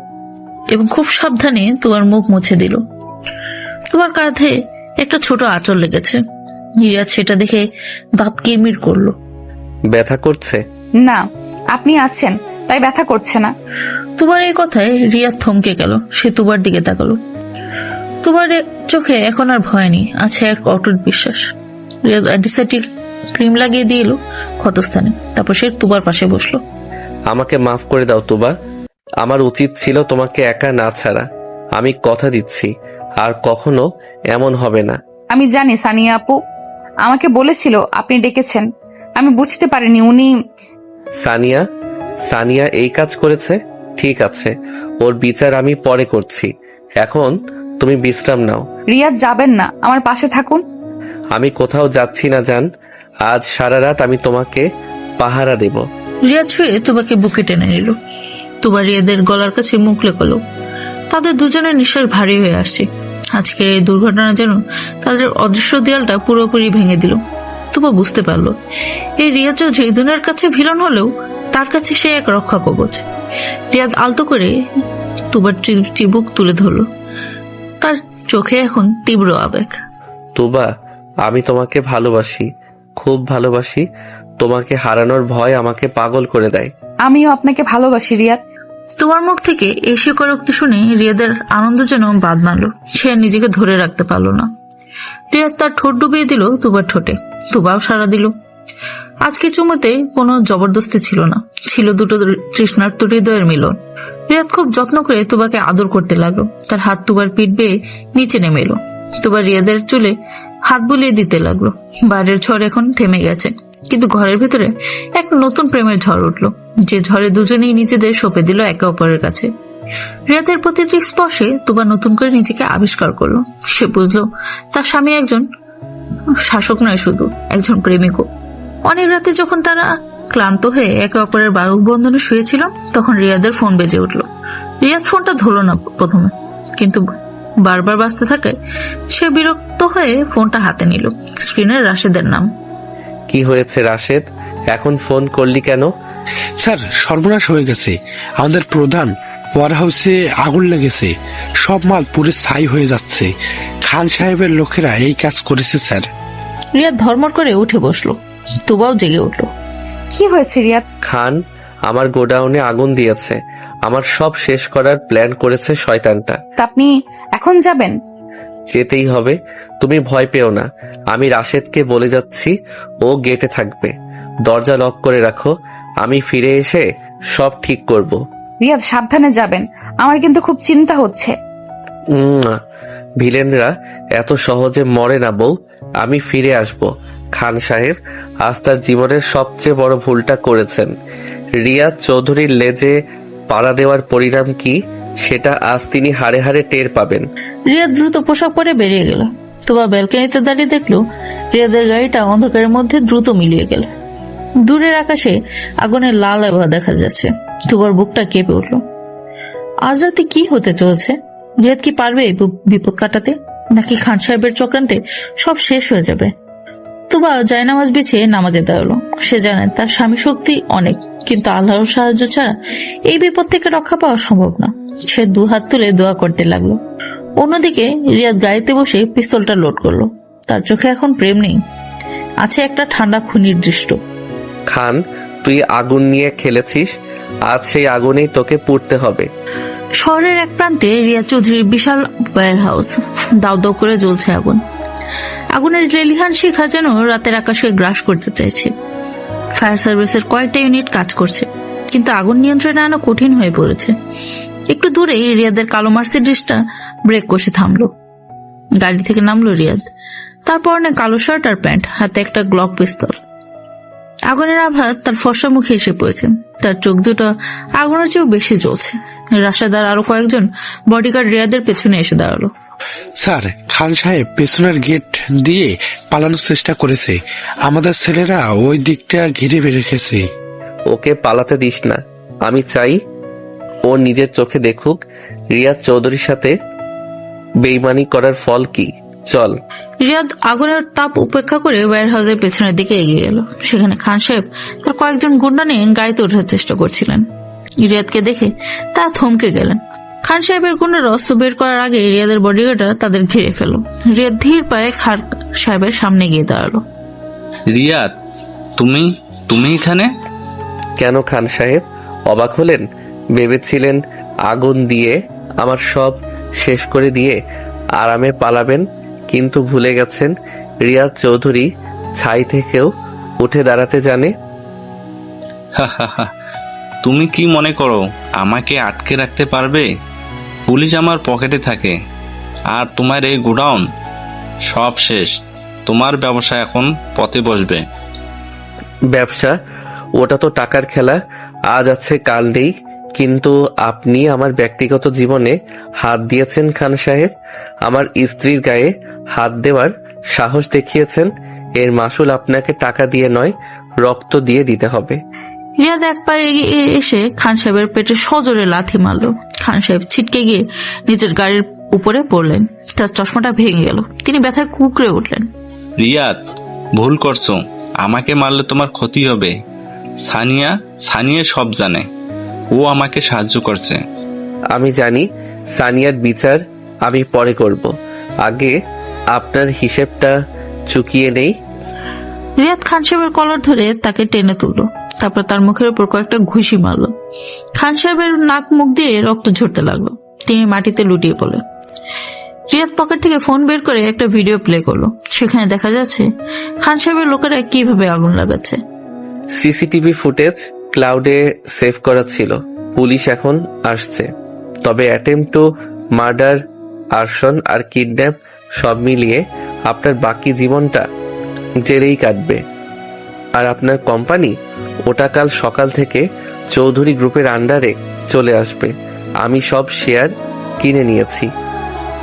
এবং খুব সাবধানে তুবার মুখ মুছে দিল। তুবার কাঁধে একটা ছোট আঁচড় লেগেছে। রিয়াদ সেটা দেখে দাঁত কিরমির করলো। ব্যথা করছে? না, আপনি আছেন তাই ব্যথা করছে না। তুবার এই কথায় রিয়াদ থমকে গেল। সে তুবার দিকে তাকালো। তুবার চোখে এখন আর ভয় নেই, আছে এক অটুট বিশ্বাস। রিয়াদ অ্যান্টিসেপটিক ক্রিম লাগিয়ে দিয়ে এলো ক্ষতস্থানে। তারপর সে তুবার পাশে বসলো। আমাকে মাফ করে দাও তুবা। আমার উচিত ছিল তোমাকে একা না ছাড়া। আমি কথা দিচ্ছি আর কখনো এমন হবে না। আমি জানি সানিয়া আপু আমাকে বলেছিল আপনি ডেকেছেন। আমি বুঝতে পারিনি উনি। সানিয়া? সানিয়া এই কাজ করেছে? ঠিক আছে, ওর বিচার আমি পরে করছি। এখন তুমি বিশ্রাম নাও। রিয়াদ, যাবেন না, আমার পাশে থাকুন। আমি কোথাও যাচ্ছি না জান। আজ সারা রাত আমি তোমাকে পাহারা দেব। রিয়াদ ছুঁয়ে তুবাকে বুকে টেনে নিল। তুবা রিয়াদের গলার কাছে মুখ লেকলো। তাদের দুজনের নিঃশ্বাস ভারী হয়ে আসছে। আজকের এই দুর্ঘটনা যেন তাদের অদৃশ্য দেয়ালটা পুরোপুরি ভেঙে দিল। তুবা বুঝতে পারলো এই রিয়াদ চৌধুরী দুনিয়ার কাছে ভিলন হলেও তার কাছে সে এক রক্ষা কবচ। রিয়াদ আলতো করে তুবার চিবুক তুলে ধরলো। তার চোখে এখন তীব্র আবেগ। তুবা, আমি তোমাকে ভালোবাসি, খুব ভালোবাসি। তোমাকে হারানোর ভয় আমাকে পাগল করে দেয়। আমিও আপনাকে ভালোবাসি রিয়াদ। তোমার মুখ থেকে এই স্বীকারোক্তি শুনে রিয়াদের আনন্দ যেন বাদ মারল। সে আর নিজেকে ধরে রাখতে পারলো না। রিয়াদ তার ঠোঁট ডুবিয়ে দিল তুবার ঠোঁটে। তুবাও সাড়া দিল। আজকে চুমোতে কোনো জবরদস্তি ছিল না, ছিল দুটো তৃষ্ণার্ত হৃদয়ের মিলন। রিয়াদ খুব যত্ন করে তুবাকে আদর করতে লাগলো। তার হাত তুবার পিঠ বেয়ে নিচে নেমে এলো। তুবা রিয়াদের চুলে হাত বুলিয়ে দিতে লাগলো। বাইরের ঝড় এখন থেমে গেছে, কিন্তু ঘরের ভেতরে এক নতুন প্রেমের ঝড় উঠলো, যে ঝড়ে দুজনেই নিজেদের সঁপে দিল একে অপরের কাছে। রিয়াদের প্রতিটি স্পর্শে তুবা নতুন করে নিজেকে আবিষ্কার করলো। সে বুঝলো তার স্বামী একজন শাসক নয়, শুধু একজন প্রেমিকও। অনেক রাতে যখন তারা ক্লান্ত হয়ে একে অপরের বাহুবন্ধনে শুয়েছিল, তখন রিয়াদের ফোন বেজে উঠলো। রিয়াদ ফোনটা ধরলো না প্রথমে, কিন্তু বারবার বাজতে থাকে সে বিরক্ত হয়ে ফোনটা হাতে নিল। স্ক্রিনে রাশেদের নাম। কি হয়েছে রাশেদ, এখন ফোন করলি কেন? স্যার, সর্বনাশ হয়ে গেছে। আমাদের প্রধান ওয়ার হাউসে আগুন লেগেছে। সব মাল পুরো ছাই হয়ে যাচ্ছে। খান সাহেবের লোকেরা এই কাজ করেছে স্যার। রিয়াদ ধর্মর করে উঠে বসলো। তুবাও জেগে উঠলো। কি হয়েছে রিয়াদ? খান আমার গোডাউনে আগুন দিয়েছে। আমার সব শেষ করার প্ল্যান করেছে শয়তানটা। তা আপনি এখন যাবেন? যেতেই হবে, তুমি ভয় পেও না। আমি রাশেদকে বলে যাচ্ছি, ও গেটে থাকবে। দরজা লক করে রাখো, আমি ফিরে এসে সব ঠিক করব। রিয়াদ, সাবধানে যাবেন, আমার কিন্তু খুব চিন্তা হচ্ছে। ভিলেনরা এত সহজে মরে না বউ। আমি ফিরে আসব। খান সাহেব আজ তার জীবনের সবচেয়ে বড় ভুলটা করেছেন। রিয়াদ চৌধুরীর লেজে পাড়া দেওয়ার পরিণাম কি সেটা আজ তিনি হাড়ে হাড়ে টের পাবেন। রিয়াদ দ্রুত পোশাক পরে বেরিয়ে গেল। তুবা ব্যালকনিতে দাঁড়িয়ে দেখলো রিয়াদের গাড়িটা অন্ধকারের মধ্যে দ্রুত মিলিয়ে গেল। দূরের আকাশে আগুনের লাল আভা দেখা যাচ্ছে। তুবার বুকটা কেঁপে উঠল। আজ রাতে কি হতে চলছে? রিয়াদ কি পারবে এই বিপদ কাটাতে, নাকি খান সাহেবের চক্রান্তে সব শেষ হয়ে যাবে? তুবা জায়নামাজ বিছিয়ে নামাজে দাঁড়ালো। সে জানে তার স্বামী শক্তি অনেক, কিন্তু আল্লাহর সাহায্য ছাড়া এই বিপদ থেকে রক্ষা পাওয়া সম্ভব না। সে দু হাত তুলে দোয়া করতে লাগলো। অন্যদিকে রিয়াদ গাড়িতে বসে পিস্তলটা লোড করলো। তার চোখে এখন প্রেম নেই, আছে একটা ঠান্ডা খুনির দৃষ্টি। খান, তুই আগুন নিয়ে খেলেছিস, আজ সেই আগুনেই তোকে পুড়তে হবে। শহরের এক প্রান্তে রিয়া চৌধুরীর বিশাল ওয়্যার হাউস, দাউ দাউ করে জ্বলছে আগুন। আগুনের লেলিহান শিখা যেন রাতের আকাশে গ্রাস করতে চাইছে। ফায়ার সার্ভিসের কয়েকটা ইউনিট কাজ করছে, কিন্তু আগুন নিয়ন্ত্রণে আনা কঠিন হয়ে পড়েছে। একটু দূরে রিয়াদের কালো মার্সিডিসটা ব্রেক কষে থামলো। গাড়ি থেকে নামলো রিয়াদ। তার পরনে কালো শার্ট আর প্যান্ট, হাতে একটা গ্লক পিস্তল। আগুনের আঘাত তার ফর্সা মুখে এসে পড়েছে। তার চোখ দুটো আগুনের চেয়েও বেশি জ্বলছে। রাশেদার আরো কয়েকজন বডিগার্ড রিয়াদের পেছনে এসে দাঁড়ালো। স্যার, খান সাহেব পেছনের গেট দিয়ে পালানোর চেষ্টা করেছে। আমাদের ছেলেরা ওই দিকটা ঘিরে রেখেছে। ওকে পালাতে দিস না। আমি চাই ও নিজের চোখে দেখুক রিয়াদ চৌধুরীর সাথে বেইমানি করার ফল কি। চল। রিয়াদ আগুনের তাপ উপেক্ষা করে ওয়্যার হাউসের পেছনের দিকে এগিয়ে গেল। সেখানে খান সাহেব তার কয়েকজন গুন্ডা নিয়ে গাড়িতে ওঠার চেষ্টা করছিলেন। রিয়াদকে দেখে তা থমকে গেলেন। খান সাহেবের গুন্ডারা অস্ত্র বের করার আগে রিয়াদের বডিগার্ডরা তাদের ঘিরে ফেল। রিয়াদ ধীর পায়ে খান সাহেবের সামনে গিয়ে দাঁড়ালো। রিয়াদ, তুমি এখানে কেন খান সাহেব, অবাক হলেন? ভেবেছিলেন আগুন দিয়ে আমার সব শেষ করে দিয়ে আরামে পালাবেন, কিন্তু ভুলে গেছেন রিয়াদ চৌধুরী ছাই থেকেও উঠে দাঁড়াতে জানে। তুমি কি মনে করো আমাকে আটকে রাখতে পারবে? পুলিশ আমার পকেটে থাকে, আর তোমার এই গোডাউন সব শেষ। তোমার ব্যবসা এখন পথে বসবে। ব্যবসা? ওটা তো টাকার খেলা, আজ আছে কাল নেই। কিন্তু আপনি আমার ব্যক্তিগত জীবনে হাত দিয়েছেন খান সাহেব। আমার স্ত্রীর গায়ে হাত দেওয়ার সাহস দেখিয়েছেন। এর মাসুল আপনাকে টাকা দিয়ে নয়, রক্ত দিয়ে দিতে হবে। রিয়াদ এক পায়ে এগিয়ে এসে খান সাহেবের পেটে সজোরে লাথি মারল। খান সাহেব ছিটকে গিয়ে নিজের গাড়ির উপরে পড়লেন। তার চশমাটা ভেঙে গেল। তিনি ব্যথায় কুকড়ে উঠলেন। রিয়াদ, ভুল করছো। আমাকে মারলে তোমার ক্ষতি হবে। সানিয়া সব জানে। ও আমাকে সাহায্য করছে। আমি জানি। সানিয়ার বিচার আমি পরে করব, আগে আপনার হিসেবটা চুকিয়ে নেই। রিয়াদ খান সাহেবের কলার ধরে তাকে টেনে তুলল। তারপর তার মুখের উপর কয়েকটা ঘুষি মারল। খান সাহেবের নাক মুখ দিয়ে রক্ত ঝরতে লাগলো। তিনি মাটিতে লুটিয়ে পড়লেন। রিয়াদ পকেট থেকে ফোন বের করে একটা ভিডিও প্লে করলো। সেখানে দেখা যাচ্ছে খান সাহেবের লোকেরা কিভাবে আগুন লাগাচ্ছে। সিসিটিভি ফুটেজ ক্লাউডে সেভ করা ছিল। পুলিশ এখন আসছে। তবে অ্যাটেম্প টু মার্ডার, আর্সন আর কিডন্যাপ সব মিলিয়ে আপনার বাকি জীবনটা জেলেই কাটবে। আর আপনার কোম্পানি, ওটা কাল সকাল থেকে চৌধুরী গ্রুপের আন্ডারে চলে আসবে। আমি সব শেয়ার কিনে নিয়েছি।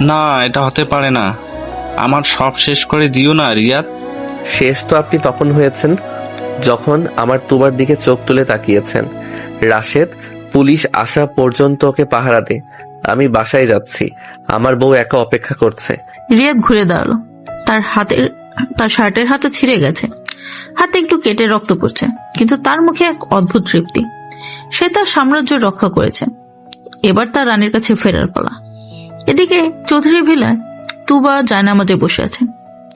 না, এটা হতে পারে না। আমার সব শেষ করে দিও না রিয়াদ। শেষ তো আপনি তখন হয়েছেন যখন আমার তুবার দিকে চোখ তুলে তাকিয়েছেন। রাশেদ, পুলিশ আসা পর্যন্ত ওকে পাহারা দে। আমি বাসায় যাচ্ছি, আমার বউ একা অপেক্ষা করছে। রিয়াদ ঘুরে দাঁড়ালো। তার শার্টের হাতে ছিঁড়ে গেছে, হাতে একটু কেটে রক্ত পড়ছে, কিন্তু তার মুখে এক অদ্ভুত তৃপ্তি। সে তার সাম্রাজ্য রক্ষা করেছে। এবার তার রানীর কাছে ফেরার পালা। এদিকে চৌধুরী ভিলায় তুবা জায়নামাজে বসে আছে।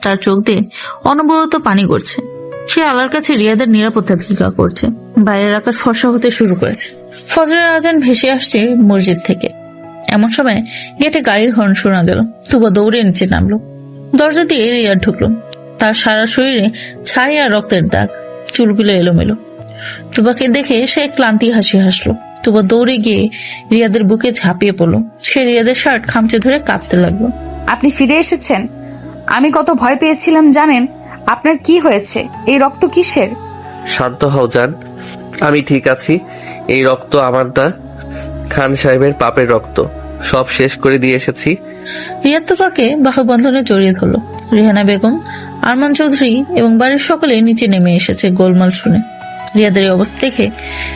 তার চোখ দিয়ে অনবরত পানি গড়ছে। সে আল্লাহর কাছে রিয়াদের নিরাপত্তা ভিক্ষা করছে। বাইরের আকাশ ফর্সা হতে শুরু করেছে। ফজরের আজান ভেসে আসছে মসজিদ থেকে। এমন সময় গেটে গাড়ির হর্ন শোনা গেল। তুবা দৌড়ে নিচে নামলো। দরজা দিয়ে রিয়াদ ঢুকলো। তার সারা শরীরে ছাই আর রক্তের দাগ, চুলগুলো এলোমেলো। তুবাকে দেখে সে ক্লান্তি হাসি হাসলো। তুবা দৌড়ে গিয়ে রিয়াদের বুকে ঝাঁপিয়ে পড়লো। সে রিয়াদের শার্ট খামচে ধরে কাঁপতে লাগলো। আপনি ফিরে এসেছেন। আমি কত ভয় পেয়েছিলাম জানেন? আপনার কি হয়েছে? এই রক্ত কিসের? শান্ত হও জান, আমি ঠিক আছি। এই রক্ত আমার না, খান সাহেবের পাপের রক্ত। সব শেষ করে দিয়ে এসেছি। রিয়াদ তুবাকে বাহুবন্ধনে জড়িয়ে ধরল। রেহানা বেগম, আরমান চৌধুরী এবং বাড়ির সকলে নিচে নেমে এসেছে গোলমাল শুনে। রিয়াদের এই অবস্থা দেখে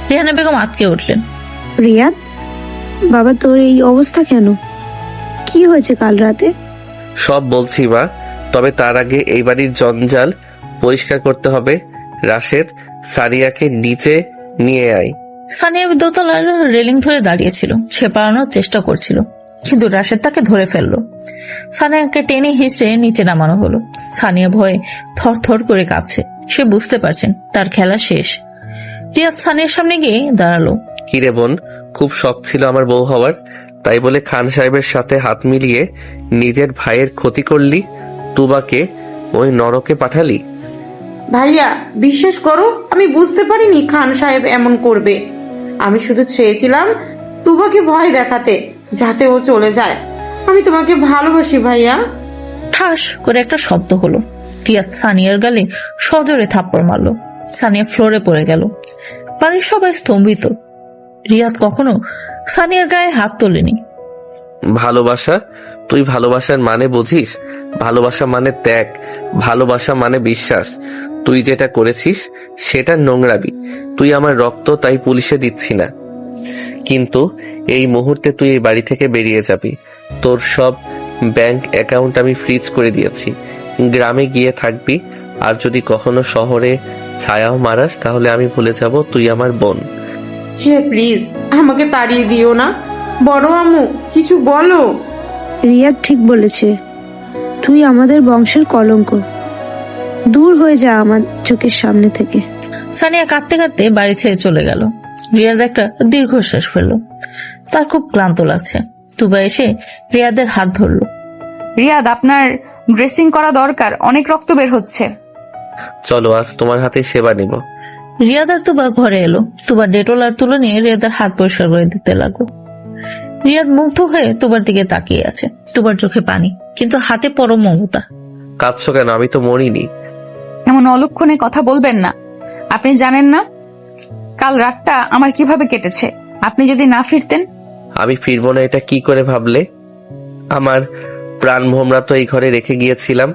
রেহানা বেগম আটকে উঠলেন। রিয়াদ, বাবা তোর এই অবস্থা কেন? কি হয়েছে কাল রাতে? সব বলছি মা, তবে তার আগে এই বাড়ির জঞ্জাল পরিষ্কার করতে হবে। রাশেদ, সারিয়াকে নিচে নিয়ে আয়। সানিয়া দোতলার রেলিং ধরে দাঁড়িয়েছিল। সে পালানোর চেষ্টা করছিল, কিন্তু রাশেদ তাকে ধরে ফেললো। সানিয়াকে টেনে হিঁচড়ে নিচে নামানো হলো। সানিয়া ভয়ে থরথর করে কাঁপছে। সে বুঝতে পারছেন তার খেলা শেষ। রিয়াদ সানিয়ার সামনে গিয়ে দাঁড়ালো। কিরে বোন, খুব শখ ছিল আমার বউ হওয়ার, তাই বলে খান সাহেবের সাথে হাত মিলিয়ে নিজের ভাইয়ের ক্ষতি করলি, তুবাকে ওই নরকে পাঠালি। ভাইয়া বিশ্বাস করো, আমি বুঝতে পারিনি খান সাহেব এমন করবে। আমি শুধু চেয়েছিলাম তুবাকে ভয় দেখাতে, যাতে ও চলে যায়। আমি তোমাকে ভালোবাসি ভাইয়া। ঠাস করে একটা শব্দ হলো। রিয়াদ সানিয়ার গালে সজোরে থাপ্পড় মারলো। সানিয়া ফ্লোরে পড়ে গেল। বাড়ির সবাই স্তম্ভিত। রিয়াদ কখনো সানিয়ার গায়ে হাত তোলেনি। ভালোবাসা? তুই ভালোবাসার মানে বুঝিস? ভালোবাসা মানে ত্যাগ, ভালোবাসা মানে বিশ্বাস। তুই যেটা করেছিস সেটা নোংরামি। তুই আমার রক্ত, তাই পুলিশে দিচ্ছি না, কিন্তু এই মুহূর্তে তুই এই বাড়ি থেকে বেরিয়ে যাবি। তোর সব ব্যাংক অ্যাকাউন্ট আমি ফ্রিজ করে দিয়েছি। গ্রামে গিয়ে থাকবি, আর যদি কখনো শহরে ছায়াও মারাস তাহলে আমি ভুলে যাব তুই আমার বোন। হে প্লিজ, আমাকে তাড়িয়ে দিও না। বড় আম্মু, কিছু বলো। রিয়াদ ঠিক বলেছে, তুই আমাদের বংশের কলঙ্ক। দূর হয়ে যা আমার চোখের সামনে থেকে। সানিয়া কাঁদতে কাঁদতে বাড়ি ছেড়ে চলে গেল। রিয়াদ একটা দীর্ঘশ্বাস ফেললো। তার খুব ক্লান্ত লাগছে। তুবা এসে রিয়াদের হাত ধরলো। রিয়াদ, আপনার ড্রেসিং করা দরকার, অনেক রক্ত বের হচ্ছে। চলো, আজ তোমার হাতে সেবা নিব। রিয়াদ আর তুবা ঘরে এলো। তুবা ডেটল আর তুলো নিয়ে রিয়াদের হাত পরিষ্কার করে দিতে লাগলো। রিয়াদ মুগ্ধ হয়ে তুবার দিকে তাকিয়ে আছে। তুবার চোখে পানি, কিন্তু হাতে পরম মমতা। কাঁদছো কেন? আমি তো মরিনি। এমন অলক্ষণে কথা বলবেন না। আপনি জানেন না কাল রাতটা আমার কিভাবে কেটেছে? আপনি যদি না ফিরতেন। আমি ফিরবো না এটা কি করে ভাবলে? আমার প্রাণ ভোমরা তো এই ঘরে রেখে গিয়েছিলাম।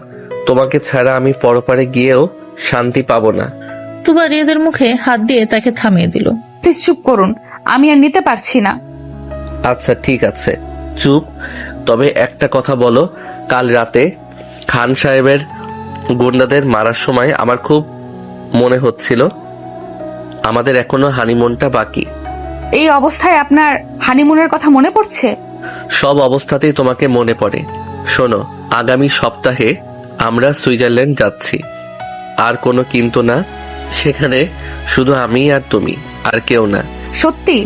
তোমাকে ছাড়া আমি পরপারে গিয়েও শান্তি পাবো না। তুবা রিয়াদের মুখে হাত দিয়ে তাকে থামিয়ে দিল। প্লিজ চুপ করুন, আমি আর নিতে পারছি না। আচ্ছা ঠিক আছে, চুপ। তবে একটা কথা বলো, কাল রাতে খান সাহেবের গুন্ডাদের মারার সময় আমার খুব মনে হচ্ছিল আমাদের এখনো হানিমুনটা বাকি। এই অবস্থায় আপনার হানিমুনের কথা মনে পড়ছে? সব অবস্থাতেই তোমাকে মনে পড়ে। শোনো, আগামী সপ্তাহে আমরা সুইজারল্যান্ড যাচ্ছি। আর কোনো কিন্তু না, সেখানে শুধু আমি আর তুমি, আর কেউ না। সত্যি?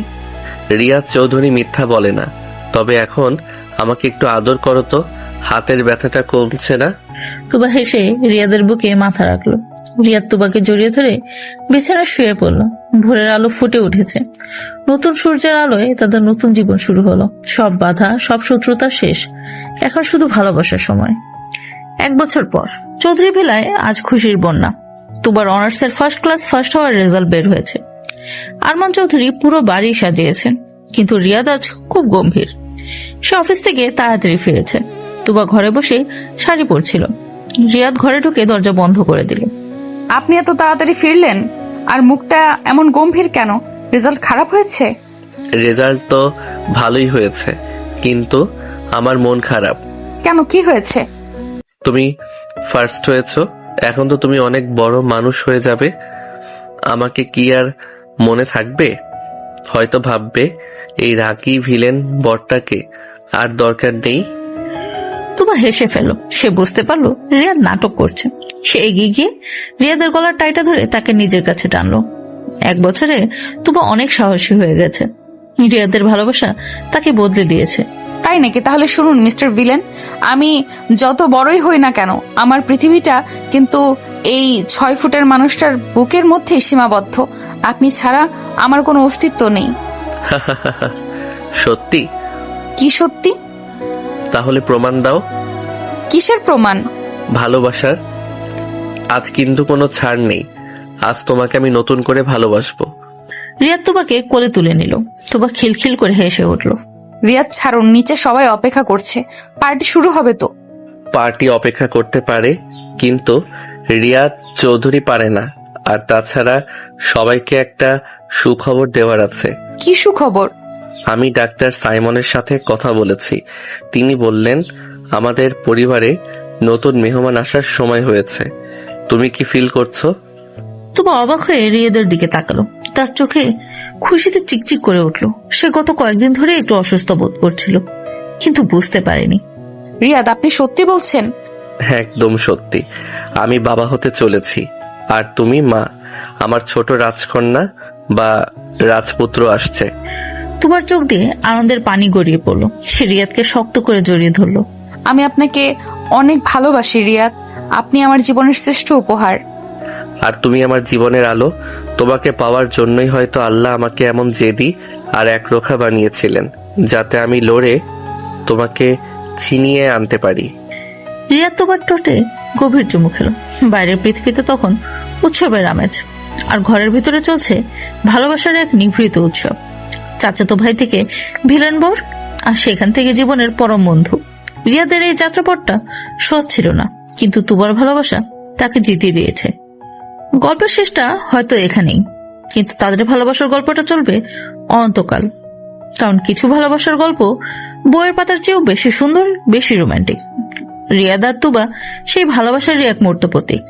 রিয়াদ চৌধুরী মিথ্যা বলে না। তবে এখন আমাকে একটু আদর করো তো, হাতের ব্যথাটা কমছে না। তুবা হেসে রিয়াদের বুকে মাথা রাখলো। রিয়াদ তুবাকে জড়িয়ে ধরে বিছানায় শুয়ে পড়ল। ভোরের আলো ফুটে উঠেছে। নতুন সূর্যের আলোয় তাদের নতুন জীবন শুরু হলো। সব বাধা, সব শত্রুতা শেষ। এখন শুধু ভালোবাসার সময়। 1 বছর পর চৌধুরী ভিলায় আজ খুশির বন্যা। তুবার অনার্সের ফার্স্ট ক্লাস ফার্স্ট হওয়ার রেজাল্ট বের হয়েছে। আরমান চৌধুরী পুরো বাড়ি সাজিয়েছেন, কিন্তু রিয়াদ আজ খুব গম্ভীর। সে অফিস থেকে তাড়াতাড়ি ফিরেছে। তুবা ঘরে বসে শাড়ি পরছিল। রিয়াদ ঘরে ঢুকে দরজা বন্ধ করে দিল। আপনি এত তাড়াতাড়ি ফিরলেন, আর মুখটা এমন গম্ভীর কেন? রেজাল্ট খারাপ হয়েছে? রেজাল্ট তো ভালোই হয়েছে, কিন্তু আমার মন খারাপ। কেন, কি হয়েছে? তুমি ফার্স্ট হয়েছো, এখন তো তুমি অনেক বড় মানুষ হয়ে যাবে। আমাকে কি আর মনে থাকবে? হয়তো ভাববে এই রাগী ভিলেন বরটাকে আর দরকার নেই। তুবা হেসে ফেল। সে বুঝতে পারলো রিয়াদ নাটক করছে। সে এগিয়ে গিয়ে রিয়াদের গলার টাইটা ধরে তাকে নিজের কাছে টানলো। 1 বছরে তুবা অনেক সাহসী হয়ে গেছে। রিয়াদের ভালোবাসা তাকে বদলে দিয়েছে। তাই নাকি? তাহলে শুনুন মিস্টার ভিলেন, আমি যত বড়ই হই না কেন, আমার পৃথিবীটা কিন্তু এই 6 ফুটের মানুষটার বুকের মধ্যেই সীমাবদ্ধ। আপনি ছাড়া আমার কোনো অস্তিত্ব নেই। সত্যি? কি সত্যি? তাহলে প্রমাণ দাও। কিসের প্রমাণ? ভালোবাসার। আজ কিন্তু কোনো ছাড় নেই, আজ তোমাকে আমি নতুন করে ভালোবাসবো। রিয়াদ তুবাকে কোলে তুলে নিল। তুবা খিলখিল করে হেসে উঠল। রিয়াদ ছাড়ুন, নিচে সবাই অপেক্ষা করছে, পার্টি শুরু হবে তো। পার্টি অপেক্ষা করতে পারে, কিন্তু রিয়াদ চৌধুরী পারে না। আর তাছাড়া সবাইকে একটা সুখবর দেওয়ার আছে। কি সুখবর? আমি ডাক্তার সাইমনের সাথে কথা বলেছি। তিনি বললেন আমাদের পরিবারে নতুন মেহমান আসার সময় হয়েছে। তুমি কি ফিল করছো? তুবা অবাক হয়ে রিয়াদের দিকে তাকালো। তার চোখে খুশিতে চিকচিক করে উঠল। সে গত কয়েকদিন ধরে একটু অসুস্থ বোধ করছিল, কিন্তু বুঝতে পারেনি। রিয়াদ, আপনি সত্যি বলছেন? একদম সত্যি, আমি বাবা হতে চলেছি। আর তুমি মা। আমার ছোট রাজকন্যা বা রাজপুত্র আসছে। তুবার চোখ দিয়ে আনন্দের পানি গড়িয়ে পড়লো। সে রিয়াদকে শক্ত করে জড়িয়ে ধরলো। আমি আপনাকে অনেক ভালোবাসি রিয়াদ, আপনি আমার জীবনের শ্রেষ্ঠ উপহার। আর তুমি আমার জীবনের আলো। তোমাকে পাওয়ার জন্যই হয়তো আল্লাহ আমাকে এমন জেদি আর একরোখা বানিয়েছিলেন, যাতে আমি লড়ে তোমাকে ছিনিয়ে আনতে পারি। রিয়াদ তুবার ঠোঁটে গভীর চুমু খেল। বাইরের পৃথিবীতে তখন উৎসবের আমেজ, আর ঘরের ভিতরে চলছে ভালোবাসার এক নিভৃত উৎসব। চাচাতো ভাই থেকে ভিলেন বর, আর সেখান থেকে জীবনের পরম বন্ধু। রিয়াদের এই যাত্রাপথটা সহজ ছিল না, কিন্তু তুবার ভালোবাসা তাকে জিতিয়ে দিয়েছে। গল্পের শেষটা হয়তো এখানেই, কিন্তু তাদের ভালোবাসার গল্পটা চলবে অনন্তকাল। কারণ কিছু ভালোবাসার গল্প বইয়ের পাতার চেয়েও বেশি সুন্দর, বেশি রোমান্টিক। রিয়াদ আর তুবা সেই ভালোবাসারই এক মূর্ত প্রতীক।